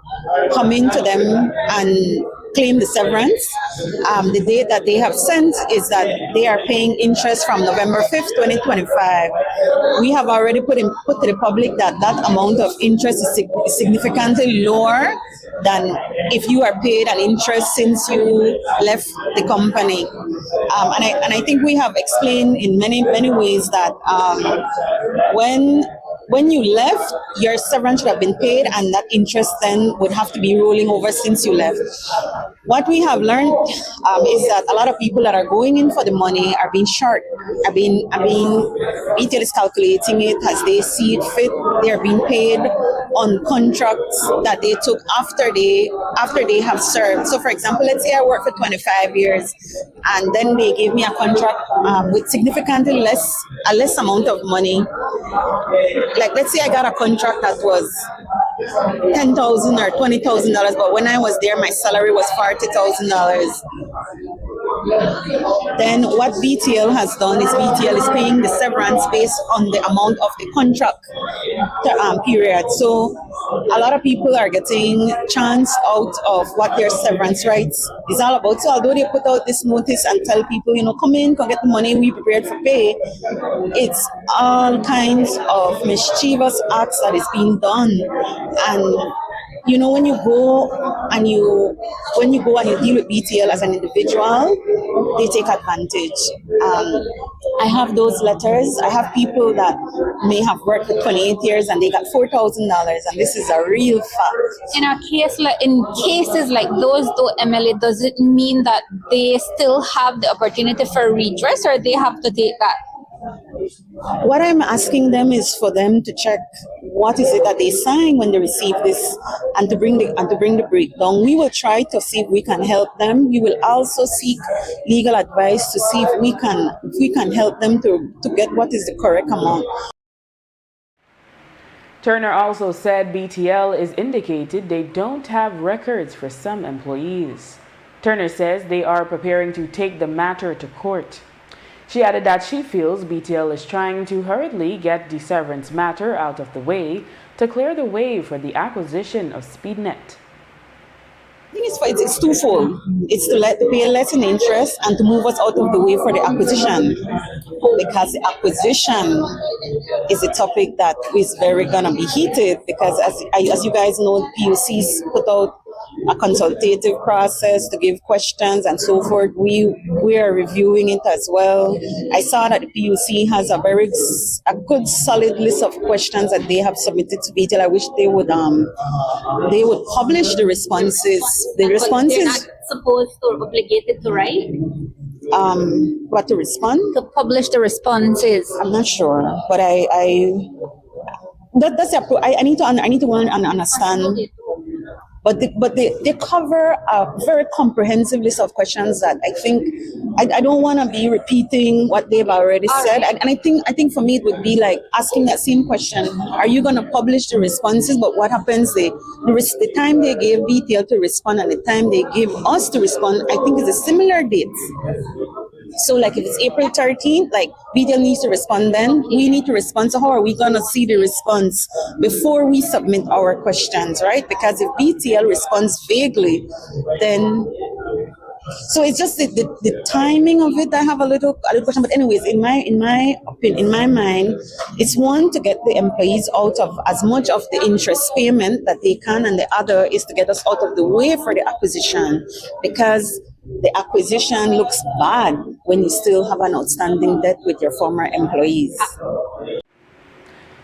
come into them and claim the severance. The date that they have sent is that they are paying interest from November 5th, 2025. We have already put to the public that that amount of interest is significantly lower than if you are paid an interest since you left the company. And I think we have explained in many ways that when you left, your severance should have been paid, and that interest then would have to be rolling over since you left. What we have learned is that a lot of people that are going in for the money are being short. BTL is calculating it as they see it fit. They are being paid on contracts that they took after they have served. So, for example, let's say I work for 25 years, and then they gave me a contract with significantly a less amount of money. Like, let's say I got a contract that was $10,000 or $20,000, but when I was there, my salary was $40,000. Then what BTL has done is BTL is paying the severance based on the amount of the contract period. So a lot of people are getting chance out of what their severance rights is all about. So although they put out this notice and tell people, come in, come get the money, we prepared for pay, it's all kinds of mischievous acts that is being done. And when you go and you deal with BTL as an individual, they take advantage. I have those letters. I have people that may have worked for 28 years and they got $4,000, and this is a real fact. In cases like those, though, Emily, does it mean that they still have the opportunity for redress, or they have to take that? What I'm asking them is for them to check what is it that they sign when they receive this, and to bring the breakdown. We will try to see if we can help them. We will also seek legal advice to see if we can help them to get what is the correct amount. Turner also said BTL is indicated they don't have records for some employees. Turner says they are preparing to take the matter to court. She added that she feels BTL is trying to hurriedly get the severance matter out of the way to clear the way for the acquisition of SpeedNet. I think it's twofold. It's to pay less in interest and to move us out of the way for the acquisition. Because the acquisition is a topic that is very going to be heated, because as you guys know, the PUCs put out a consultative process to give questions and so forth. We are reviewing it as well. I saw that the PUC has a good solid list of questions that they have submitted to BTL. I wish they would publish the responses. The responses. They're not supposed or obligated to write. What to respond? To publish the responses. I'm not sure, but I need to understand. But they cover a very comprehensive list of questions that I think I don't want to be repeating what they've already said. And I think for me it would be like asking that same question: are you going to publish the responses? But what happens? The time they gave BTL to respond and the time they give us to respond, I think is a similar date. So like if it's April 13th, like BTL needs to respond then, we need to respond. So how are we going to see the response before we submit our questions, right? Because if BTL responds vaguely, then... So it's just the timing of it. I have a little question, but anyways, in my opinion, in my mind, it's one to get the employees out of as much of the interest payment that they can, and the other is to get us out of the way for the acquisition, because the acquisition looks bad when you still have an outstanding debt with your former employees.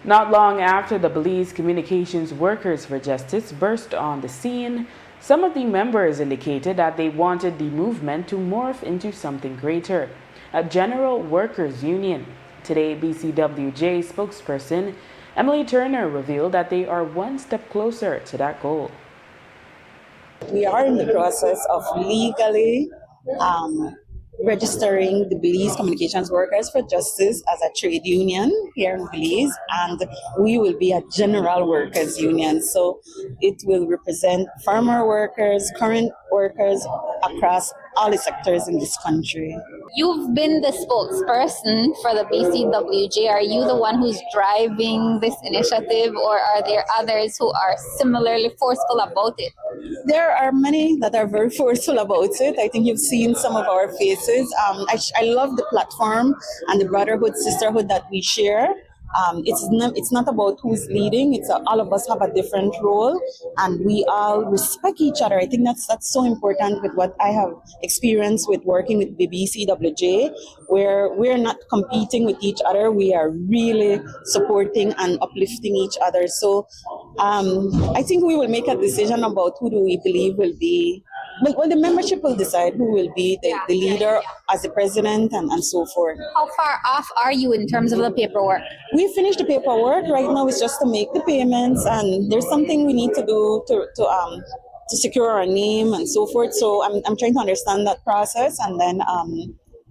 Not long after the Belize Communications Workers for Justice burst on the scene, some of the members indicated that they wanted the movement to morph into something greater, a general workers' union. Today, BCWJ spokesperson Emily Turner revealed that they are one step closer to that goal. We are in the process of legally registering the Belize Communications Workers for Justice as a trade union here in Belize, and we will be a general workers union. So it will represent former workers, current workers across all the sectors in this country. You've been the spokesperson for the BCWJ. Are you the one who's driving this initiative, or are there others who are similarly forceful about it? There are many that are very forceful about it. I think you've seen some of our faces. I love the platform and the brotherhood, sisterhood that we share. It's not about who's leading. It's all of us have a different role, and we all respect each other. I think that's so important with what I have experienced with working with the BCWJ, where we're not competing with each other. We are really supporting and uplifting each other. So I think we will make a decision about who do we believe will be Well, the membership will decide who will be the leader as the president and so forth. How far off are you in terms of the paperwork? We finished the paperwork. Right now it's just to make the payments, and there's something we need to do to secure our name and so forth. So I'm trying to understand that process, and then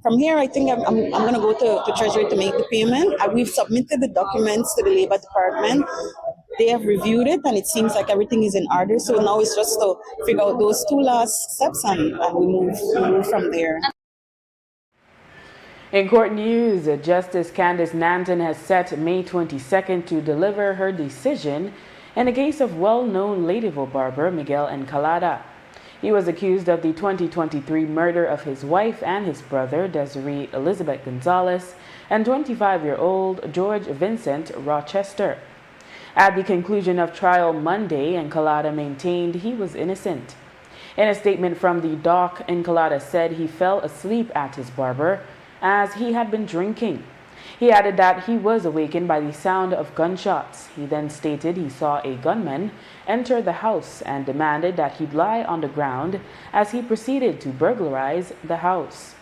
from here I think I'm going to go to Treasury to make the payment. We've submitted the documents to the Labor Department. They have reviewed it, and it seems like everything is in order. So now it's just to figure out those two last steps, and we move from there. In court news, Justice Candice Nanton has set May 22nd to deliver her decision in the case of well-known Ladyville barber Miguel Encalada. He was accused of the 2023 murder of his wife and his brother, Desiree Elizabeth Gonzalez, and 25-year-old George Vincent Rochester. At the conclusion of trial Monday, Encalada maintained he was innocent. In a statement from the dock, Encalada said he fell asleep at his barber as he had been drinking. He added that he was awakened by the sound of gunshots. He then stated he saw a gunman enter the house and demanded that he lie on the ground as he proceeded to burglarize the house.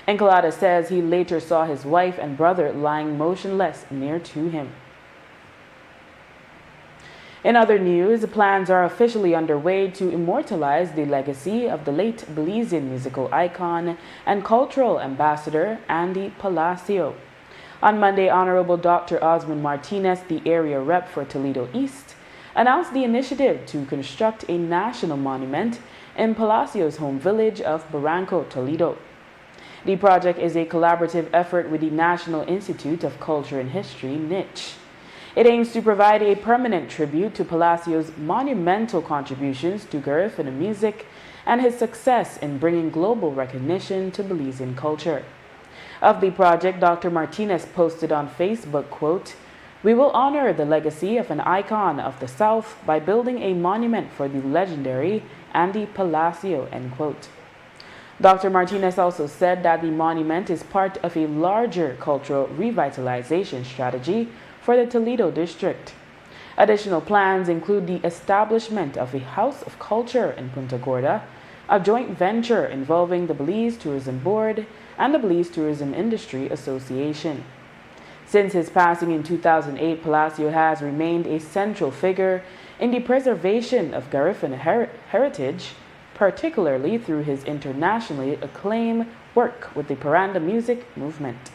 Encalada says he later saw his wife and brother lying motionless near to him. In other news, plans are officially underway to immortalize the legacy of the late Belizean musical icon and cultural ambassador Andy Palacio. On Monday, Honorable Dr. Osmond Martinez, the area rep for Toledo East, announced the initiative to construct a national monument in Palacio's home village of Barranco, Toledo. The project is a collaborative effort with the National Institute of Culture and History, NICH. It aims to provide a permanent tribute to Palacio's monumental contributions to Garifuna music and his success in bringing global recognition to Belizean culture. Of the project, Dr. Martinez posted on Facebook, quote, "We will honor the legacy of an icon of the South by building a monument for the legendary Andy Palacio," end quote. Dr. Martinez also said that the monument is part of a larger cultural revitalization strategy for the Toledo district. Additional plans include the establishment of a House of Culture in Punta Gorda, a joint venture involving the Belize Tourism Board and the Belize Tourism Industry Association. Since his passing in 2008, Palacio has remained a central figure in the preservation of Garifuna heritage, particularly through his internationally acclaimed work with the Paranda music movement.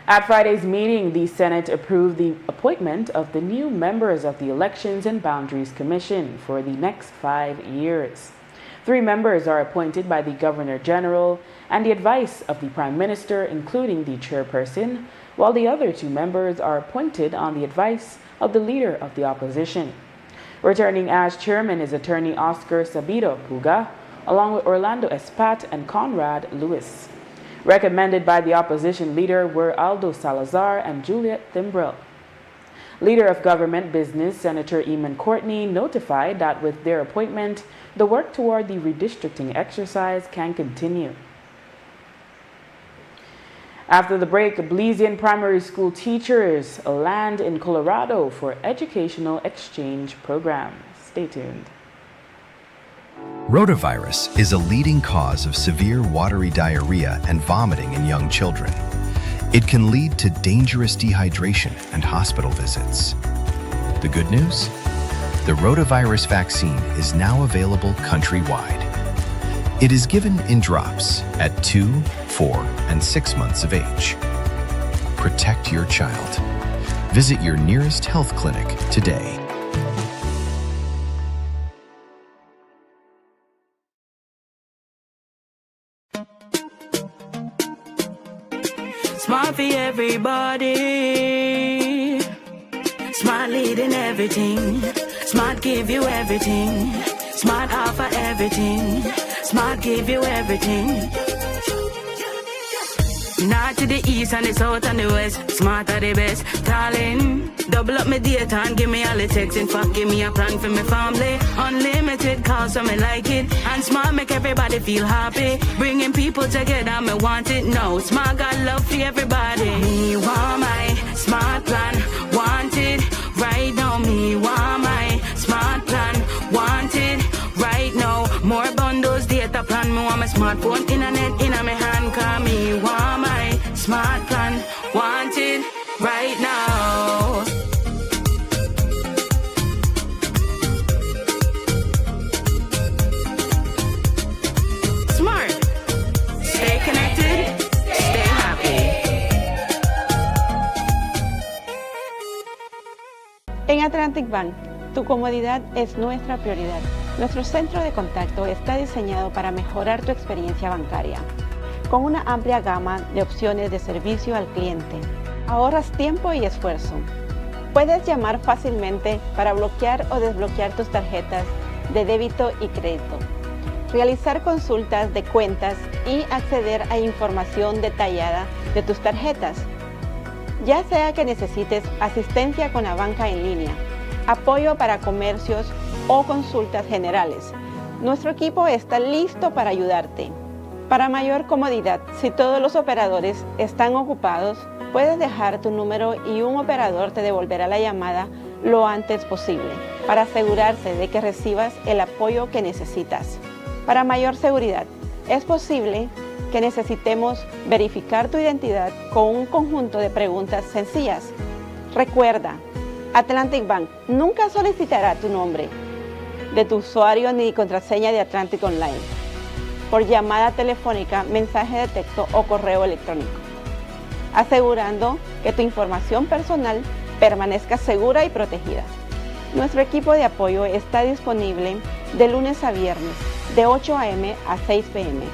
At Friday's meeting, the Senate approved the appointment of the new members of the Elections and Boundaries Commission for the next 5 years. 3 members are appointed by the Governor General and the advice of the Prime Minister, including the chairperson, while the other 2 members are appointed on the advice of the Leader of the Opposition. Returning as chairman is attorney Oscar Sabido Puga, along with Orlando Espat and Conrad Lewis. Recommended by the opposition leader were Aldo Salazar and Juliet Thimbrell. Leader of Government Business Senator Eamon Courtney notified that with their appointment, the work toward the redistricting exercise can continue. After the break, Belizean primary school teachers land in Colorado for educational exchange program. Stay tuned. Rotavirus is a leading cause of severe watery diarrhea and vomiting in young children. It can lead to dangerous dehydration and hospital visits. The good news? The rotavirus vaccine is now available countrywide. It is given in drops at 2, 4, and 6 months of age. Protect your child. Visit your nearest health clinic today. Smart for everybody. Smart leading everything. Smart give you everything. Smart offer everything. Smart give you everything. North to the east and the south and the west. Smart are the best. Darling, double up my data and give me all the text. In fact, give me a plan for my family. Unlimited calls, so me like it. And Smart make everybody feel happy. Bringing people together, me want it now. Smart got love for everybody. Me want my Smart plan. Want it right now. Me want my Smart plan. Want it smartphone, internet in my hand. Call me, want my smart plan. Want it right now. Smart. Stay connected. Stay happy. En Atlantic Bank, tu comodidad es nuestra prioridad. Nuestro centro de contacto está diseñado para mejorar tu experiencia bancaria. Con una amplia gama de opciones de servicio al cliente, ahorras tiempo y esfuerzo. Puedes llamar fácilmente para bloquear o desbloquear tus tarjetas de débito y crédito, realizar consultas de cuentas y acceder a información detallada de tus tarjetas. Ya sea que necesites asistencia con la banca en línea, apoyo para comercios o consultas generales, nuestro equipo está listo para ayudarte. Para mayor comodidad, si todos los operadores están ocupados, puedes dejar tu número y un operador te devolverá la llamada lo antes posible para asegurarse de que recibas el apoyo que necesitas. Para mayor seguridad, es posible que necesitemos verificar tu identidad con un conjunto de preguntas sencillas. Recuerda, Atlantic Bank nunca solicitará tu nombre de tu usuario ni contraseña de Atlantic Online por llamada telefónica, mensaje de texto o correo electrónico, asegurando que tu información personal permanezca segura y protegida. Nuestro equipo de apoyo está disponible de lunes a viernes, de 8 a.m. a 6 p.m.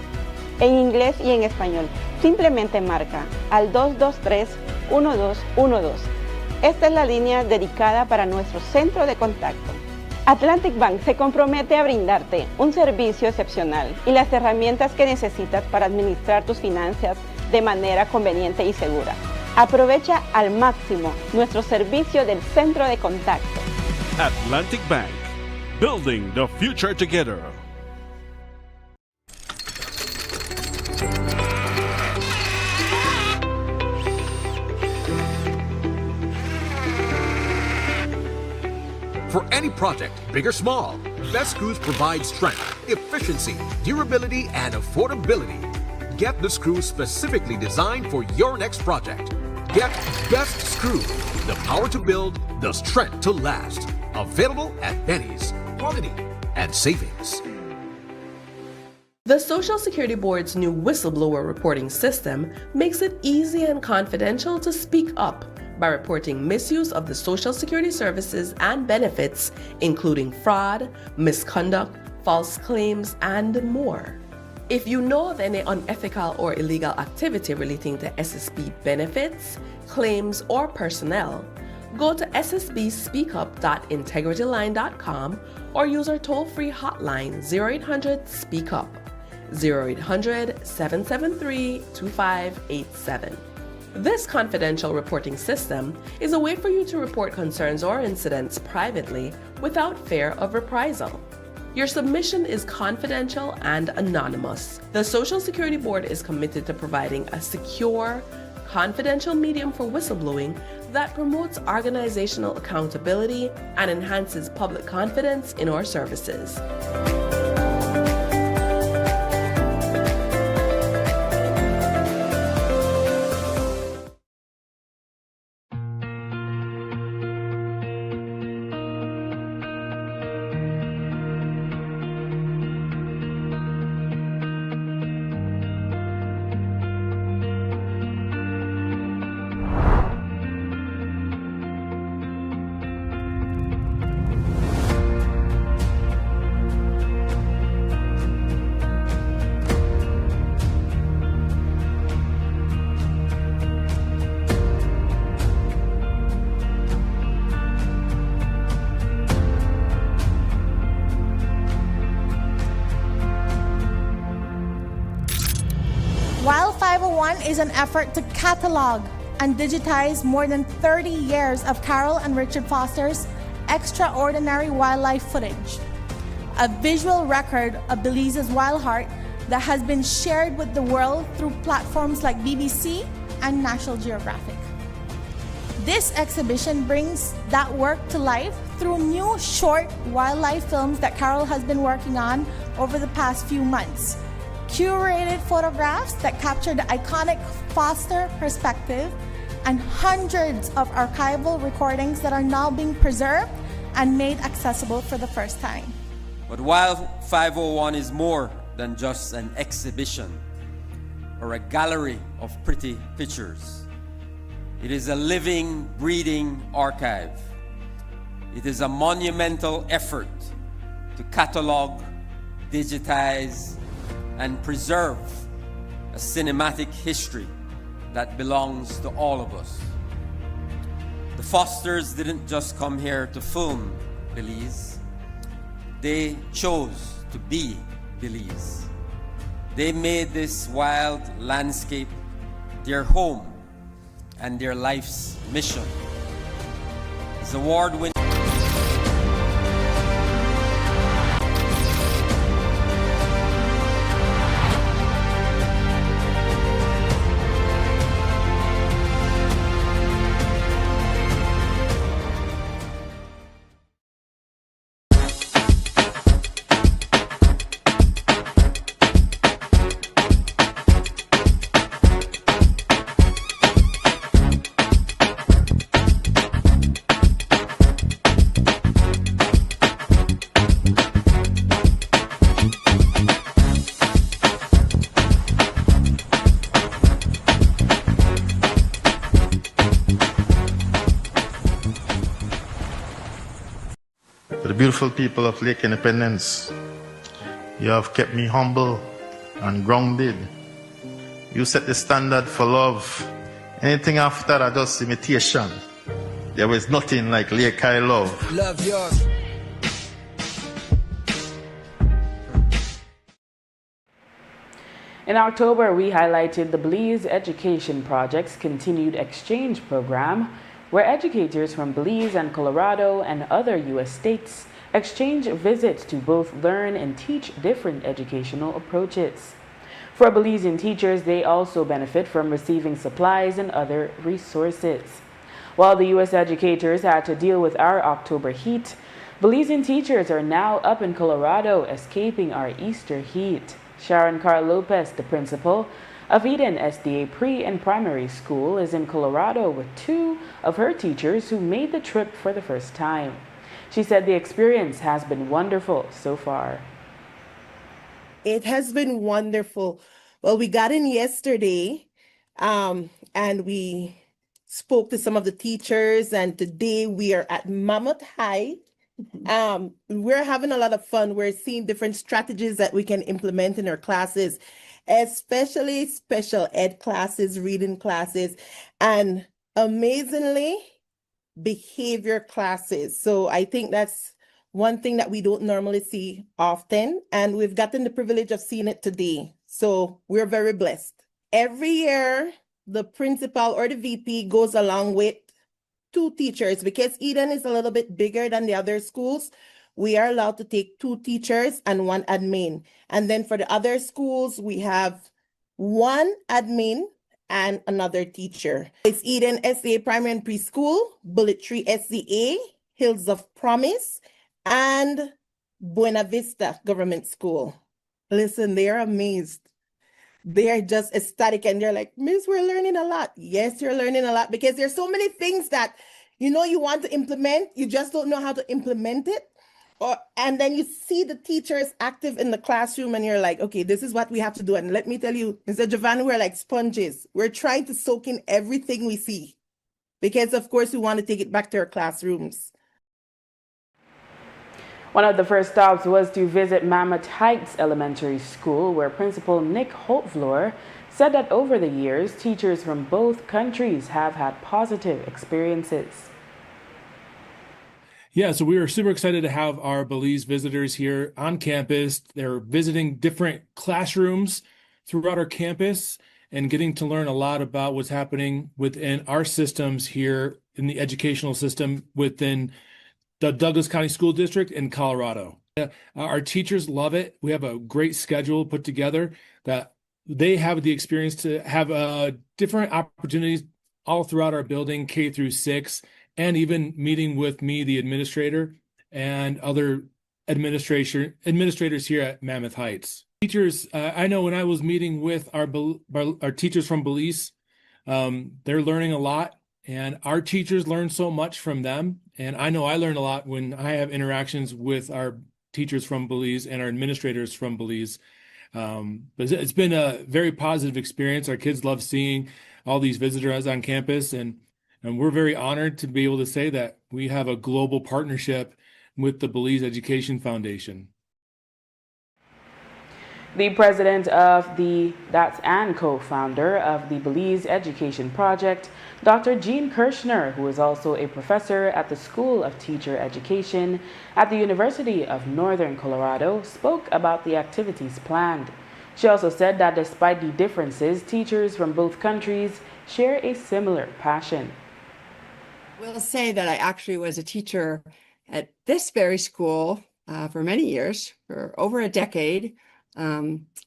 en inglés y en español. Simplemente marca al 223-1212. Esta es la línea dedicada para nuestro centro de contacto. Atlantic Bank se compromete a brindarte un servicio excepcional y las herramientas que necesitas para administrar tus finanzas de manera conveniente y segura. Aprovecha al máximo nuestro servicio del centro de contacto. Atlantic Bank, building the future together. For any project, big or small, Best Screws provide strength, efficiency, durability, and affordability. Get the screws specifically designed for your next project. Get Best Screw, the power to build, the strength to last. Available at Benny's. Quality and savings. The Social Security Board's new whistleblower reporting system makes it easy and confidential to speak up by reporting misuse of the Social Security services and benefits, including fraud, misconduct, false claims, and more. If you know of any unethical or illegal activity relating to SSB benefits, claims, or personnel, go to ssbspeakup.integrityline.com or use our toll-free hotline 0800-SPEAK-UP, 0800-773-2587. This confidential reporting system is a way for you to report concerns or incidents privately without fear of reprisal. Your submission is confidential and anonymous. The Social Security Board is committed to providing a secure, confidential medium for whistleblowing that promotes organizational accountability and enhances public confidence in our services. While 501 is an effort to catalog and digitize more than 30 years of Carol and Richard Foster's extraordinary wildlife footage, a visual record of Belize's wild heart that has been shared with the world through platforms like BBC and National Geographic. This exhibition brings that work to life through new short wildlife films that Carol has been working on over the past few months. curated photographs that capture the iconic Foster perspective, and hundreds of archival recordings that are now being preserved and made accessible for the first time. But while 501 is more than just an exhibition or a gallery of pretty pictures, it is a living, breathing archive. It is a monumental effort to catalog, digitize, and preserve a cinematic history that belongs to all of us. The Fosters didn't just come here to film Belize. They chose to be Belize. They made this wild landscape their home and their life's mission. This award-winning To the beautiful people of Lake Independence, you have kept me humble and grounded. You set the standard for love. Anything after are just imitation. There was nothing like Lake I love. Love yours. In October, we highlighted the Belize Education Project's continued exchange program, where educators from Belize and Colorado and other U.S. states exchange visits to both learn and teach different educational approaches. For Belizean teachers, they also benefit from receiving supplies and other resources. While the U.S. educators had to deal with our October heat, Belizean teachers are now up in Colorado escaping our Easter heat. Sharon Carl Lopez, the principal of Eden SDA Pre and Primary School, is in Colorado with two of her teachers who made the trip for the first time. She said the experience has been wonderful so far. It has been wonderful. Well, we got in yesterday and we spoke to some of the teachers, and today we are at Mammoth High. We're having a lot of fun. We're seeing different strategies that we can implement in our classes, especially special ed classes, reading classes, and amazingly, behavior classes. So I think that's one thing that we don't normally see often, and we've gotten the privilege of seeing it today. So we're very blessed. Every year, the principal or the VP goes along with two teachers. Because Eden is a little bit bigger than the other schools, we are allowed to take two teachers and one admin. And then for the other schools, we have one admin and another teacher. It's Eden SDA Primary and Preschool, Bullet Tree SDA, Hills of Promise, and Buena Vista Government School. Listen, they're amazed. They're just ecstatic, and they're like, Miss, we're learning a lot. Yes, you're learning a lot, because there's so many things that, you want to implement, you just don't know how to implement it. And then you see the teachers active in the classroom, and you're like, okay, this is what we have to do. And let me tell you, Mr. Giovanni, we're like sponges. We're trying to soak in everything we see, because of course we want to take it back to our classrooms. One of the first stops was to visit Mammoth Heights Elementary School, where Principal Nick Holtvloer said that over the years, teachers from both countries have had positive experiences. Yeah, so we were super excited to have our Belize visitors here on campus. They're visiting different classrooms throughout our campus and getting to learn a lot about what's happening within our systems here in the educational system within the Douglas County School District in Colorado. Our teachers love it. We have a great schedule put together that they have the experience to have different opportunities all throughout our building, K through 6, and even meeting with me, the administrator, and other administrators here at Mammoth Heights. Teachers, I know when I was meeting with our teachers from Belize, they're learning a lot, and our teachers learn so much from them. And I know I learn a lot when I have interactions with our teachers from Belize and our administrators from Belize. But it's been a very positive experience. Our kids love seeing all these visitors on campus, and we're very honored to be able to say that we have a global partnership with the Belize Education Foundation. The president of and co-founder of the Belize Education Project, Dr. Jean Kirshner, who is also a professor at the School of Teacher Education at the University of Northern Colorado, spoke about the activities planned. She also said that despite the differences, teachers from both countries share a similar passion. We'll say that I actually was a teacher at this very school for many years, for over a decade.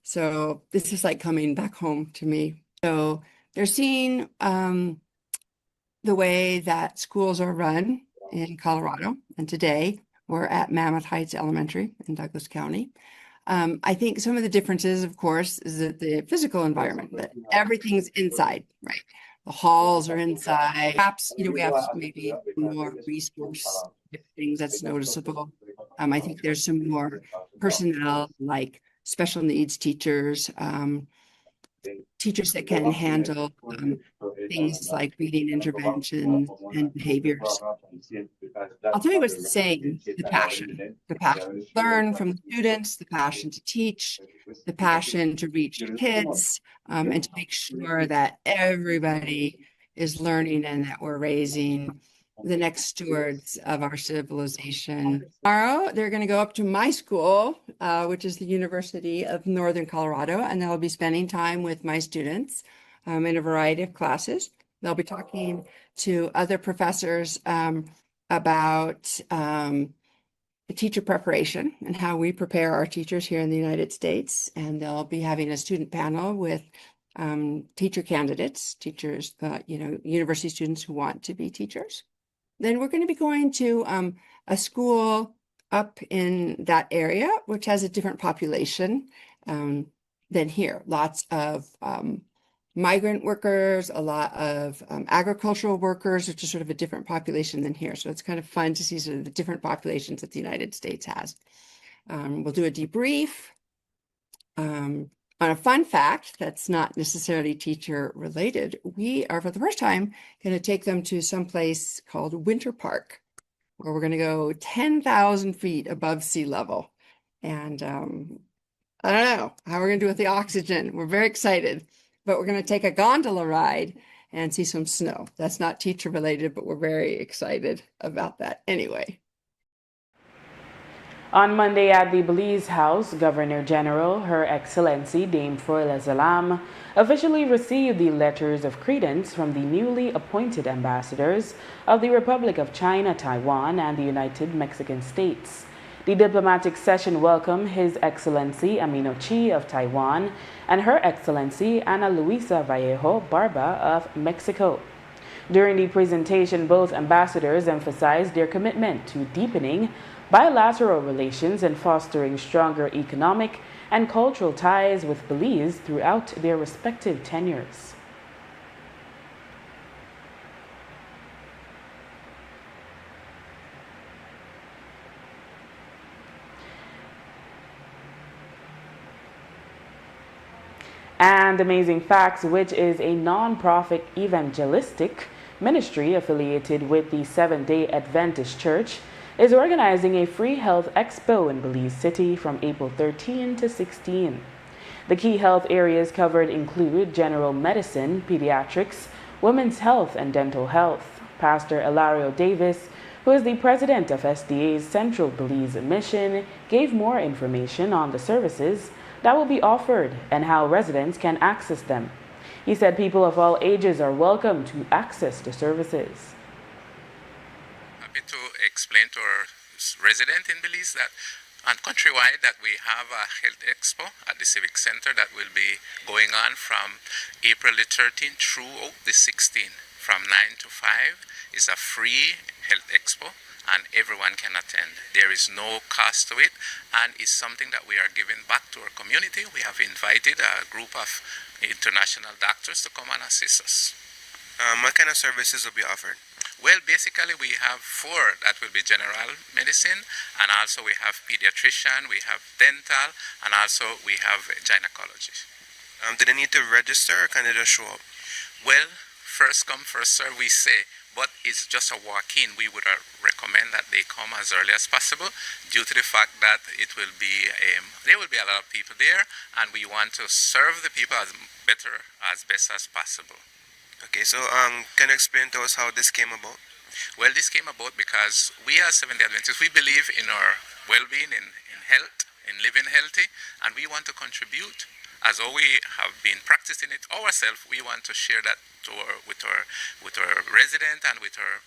So this is like coming back home to me. So they're seeing the way that schools are run in Colorado. And today we're at Mammoth Heights Elementary in Douglas County. I think some of the differences, of course, is that the physical environment, that everything's inside, right? The halls are inside. Perhaps, we have maybe more resource things that's noticeable. I think there's some more personnel like special needs teachers, teachers that can handle things like reading interventions and behaviors. I'll tell you what's the same, the passion to learn from the students, the passion to teach, the passion to reach kids, and to make sure that everybody is learning and that we're raising the next stewards of our civilization. Tomorrow, they're going to go up to my school, which is the University of Northern Colorado, and they'll be spending time with my students in a variety of classes. They'll be talking to other professors about teacher preparation and how we prepare our teachers here in the United States. And they'll be having a student panel with teacher candidates, teachers, university students who want to be teachers. Then we're going to be going to a school up in that area, which has a different population than here. Lots of migrant workers, a lot of agricultural workers, which is sort of a different population than here. So it's kind of fun to see sort of the different populations that the United States has. We'll do a debrief. On a fun fact that's not necessarily teacher related, we are for the first time going to take them to some place called Winter Park, where we're going to go 10,000 feet above sea level. And I don't know how we're going to do with the oxygen. We're very excited, but we're going to take a gondola ride and see some snow. That's not teacher related, but we're very excited about that anyway. On Monday at the Belize House, Governor General, Her Excellency Dame Froila Zalam, officially received the letters of credence from the newly appointed ambassadors of the Republic of China, Taiwan, and the United Mexican States. The diplomatic session welcomed His Excellency Amino Chi of Taiwan and Her Excellency Ana Luisa Vallejo Barba of Mexico. During the presentation, both ambassadors emphasized their commitment to deepening bilateral relations and fostering stronger economic and cultural ties with Belize throughout their respective tenures. And Amazing Facts, which is a non-profit evangelistic ministry affiliated with the Seventh-day Adventist Church, is organizing a free health expo in Belize City from April 13 to 16. The key health areas covered include general medicine, pediatrics, women's health, and dental health. Pastor Elario Davis, who is the president of SDA's Central Belize Mission, gave more information on the services that will be offered and how residents can access them. He said people of all ages are welcome to access the services. To explain to our residents in Belize that countrywide that we have a health expo at the Civic Center that will be going on from April the 13th through the 16th. From 9 to 5 is a free health expo, and everyone can attend. There is no cost to it, and it's something that we are giving back to our community. We have invited a group of international doctors to come and assist us. What kind of services will be offered? Well, basically we have 4 that will be general medicine, and also we have pediatrician, we have dental, and also we have gynecology. Do they need to register, or can they just show up? Well, first come, first serve, we say, but it's just a walk-in. We would recommend that they come as early as possible due to the fact that it will be there will be a lot of people there, and we want to serve the people as best as possible. Okay, so can you explain to us how this came about? Well, this came about because we as Seventh-day Adventists, we believe in our well-being, in health, in living healthy, and we want to contribute. As though we have been practicing it ourselves, we want to share that with our residents and with our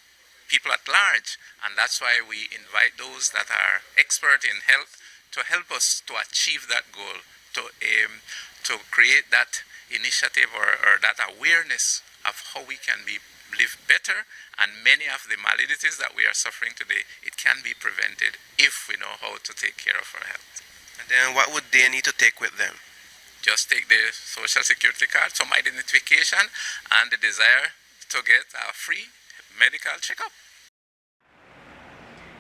people at large. And that's why we invite those that are expert in health to help us to achieve that goal, to create that initiative or that awareness of how we can live better, and many of the maladies that we are suffering today, it can be prevented if we know how to take care of our health. And then what would they need to take with them? Just take the Social Security card, some identification, and the desire to get a free medical checkup.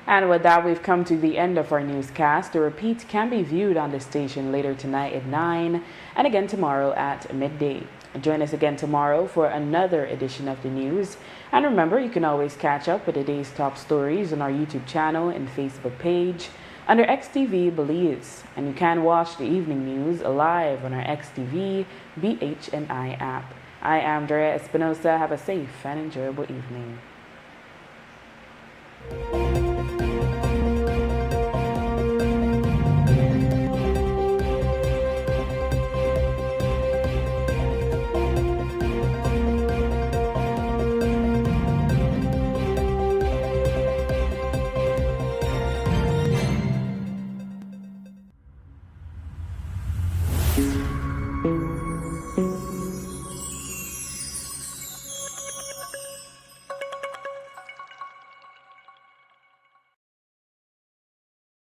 And with that, we've come to the end of our newscast. The repeat can be viewed on the station later tonight at 9 and again tomorrow at midday. Join us again tomorrow for another edition of the news. And remember, you can always catch up with the day's top stories on our YouTube channel and Facebook page under XTV Belize. And you can watch the evening news live on our XTV BHNI app. I am Drea Espinosa. Have a safe and enjoyable evening.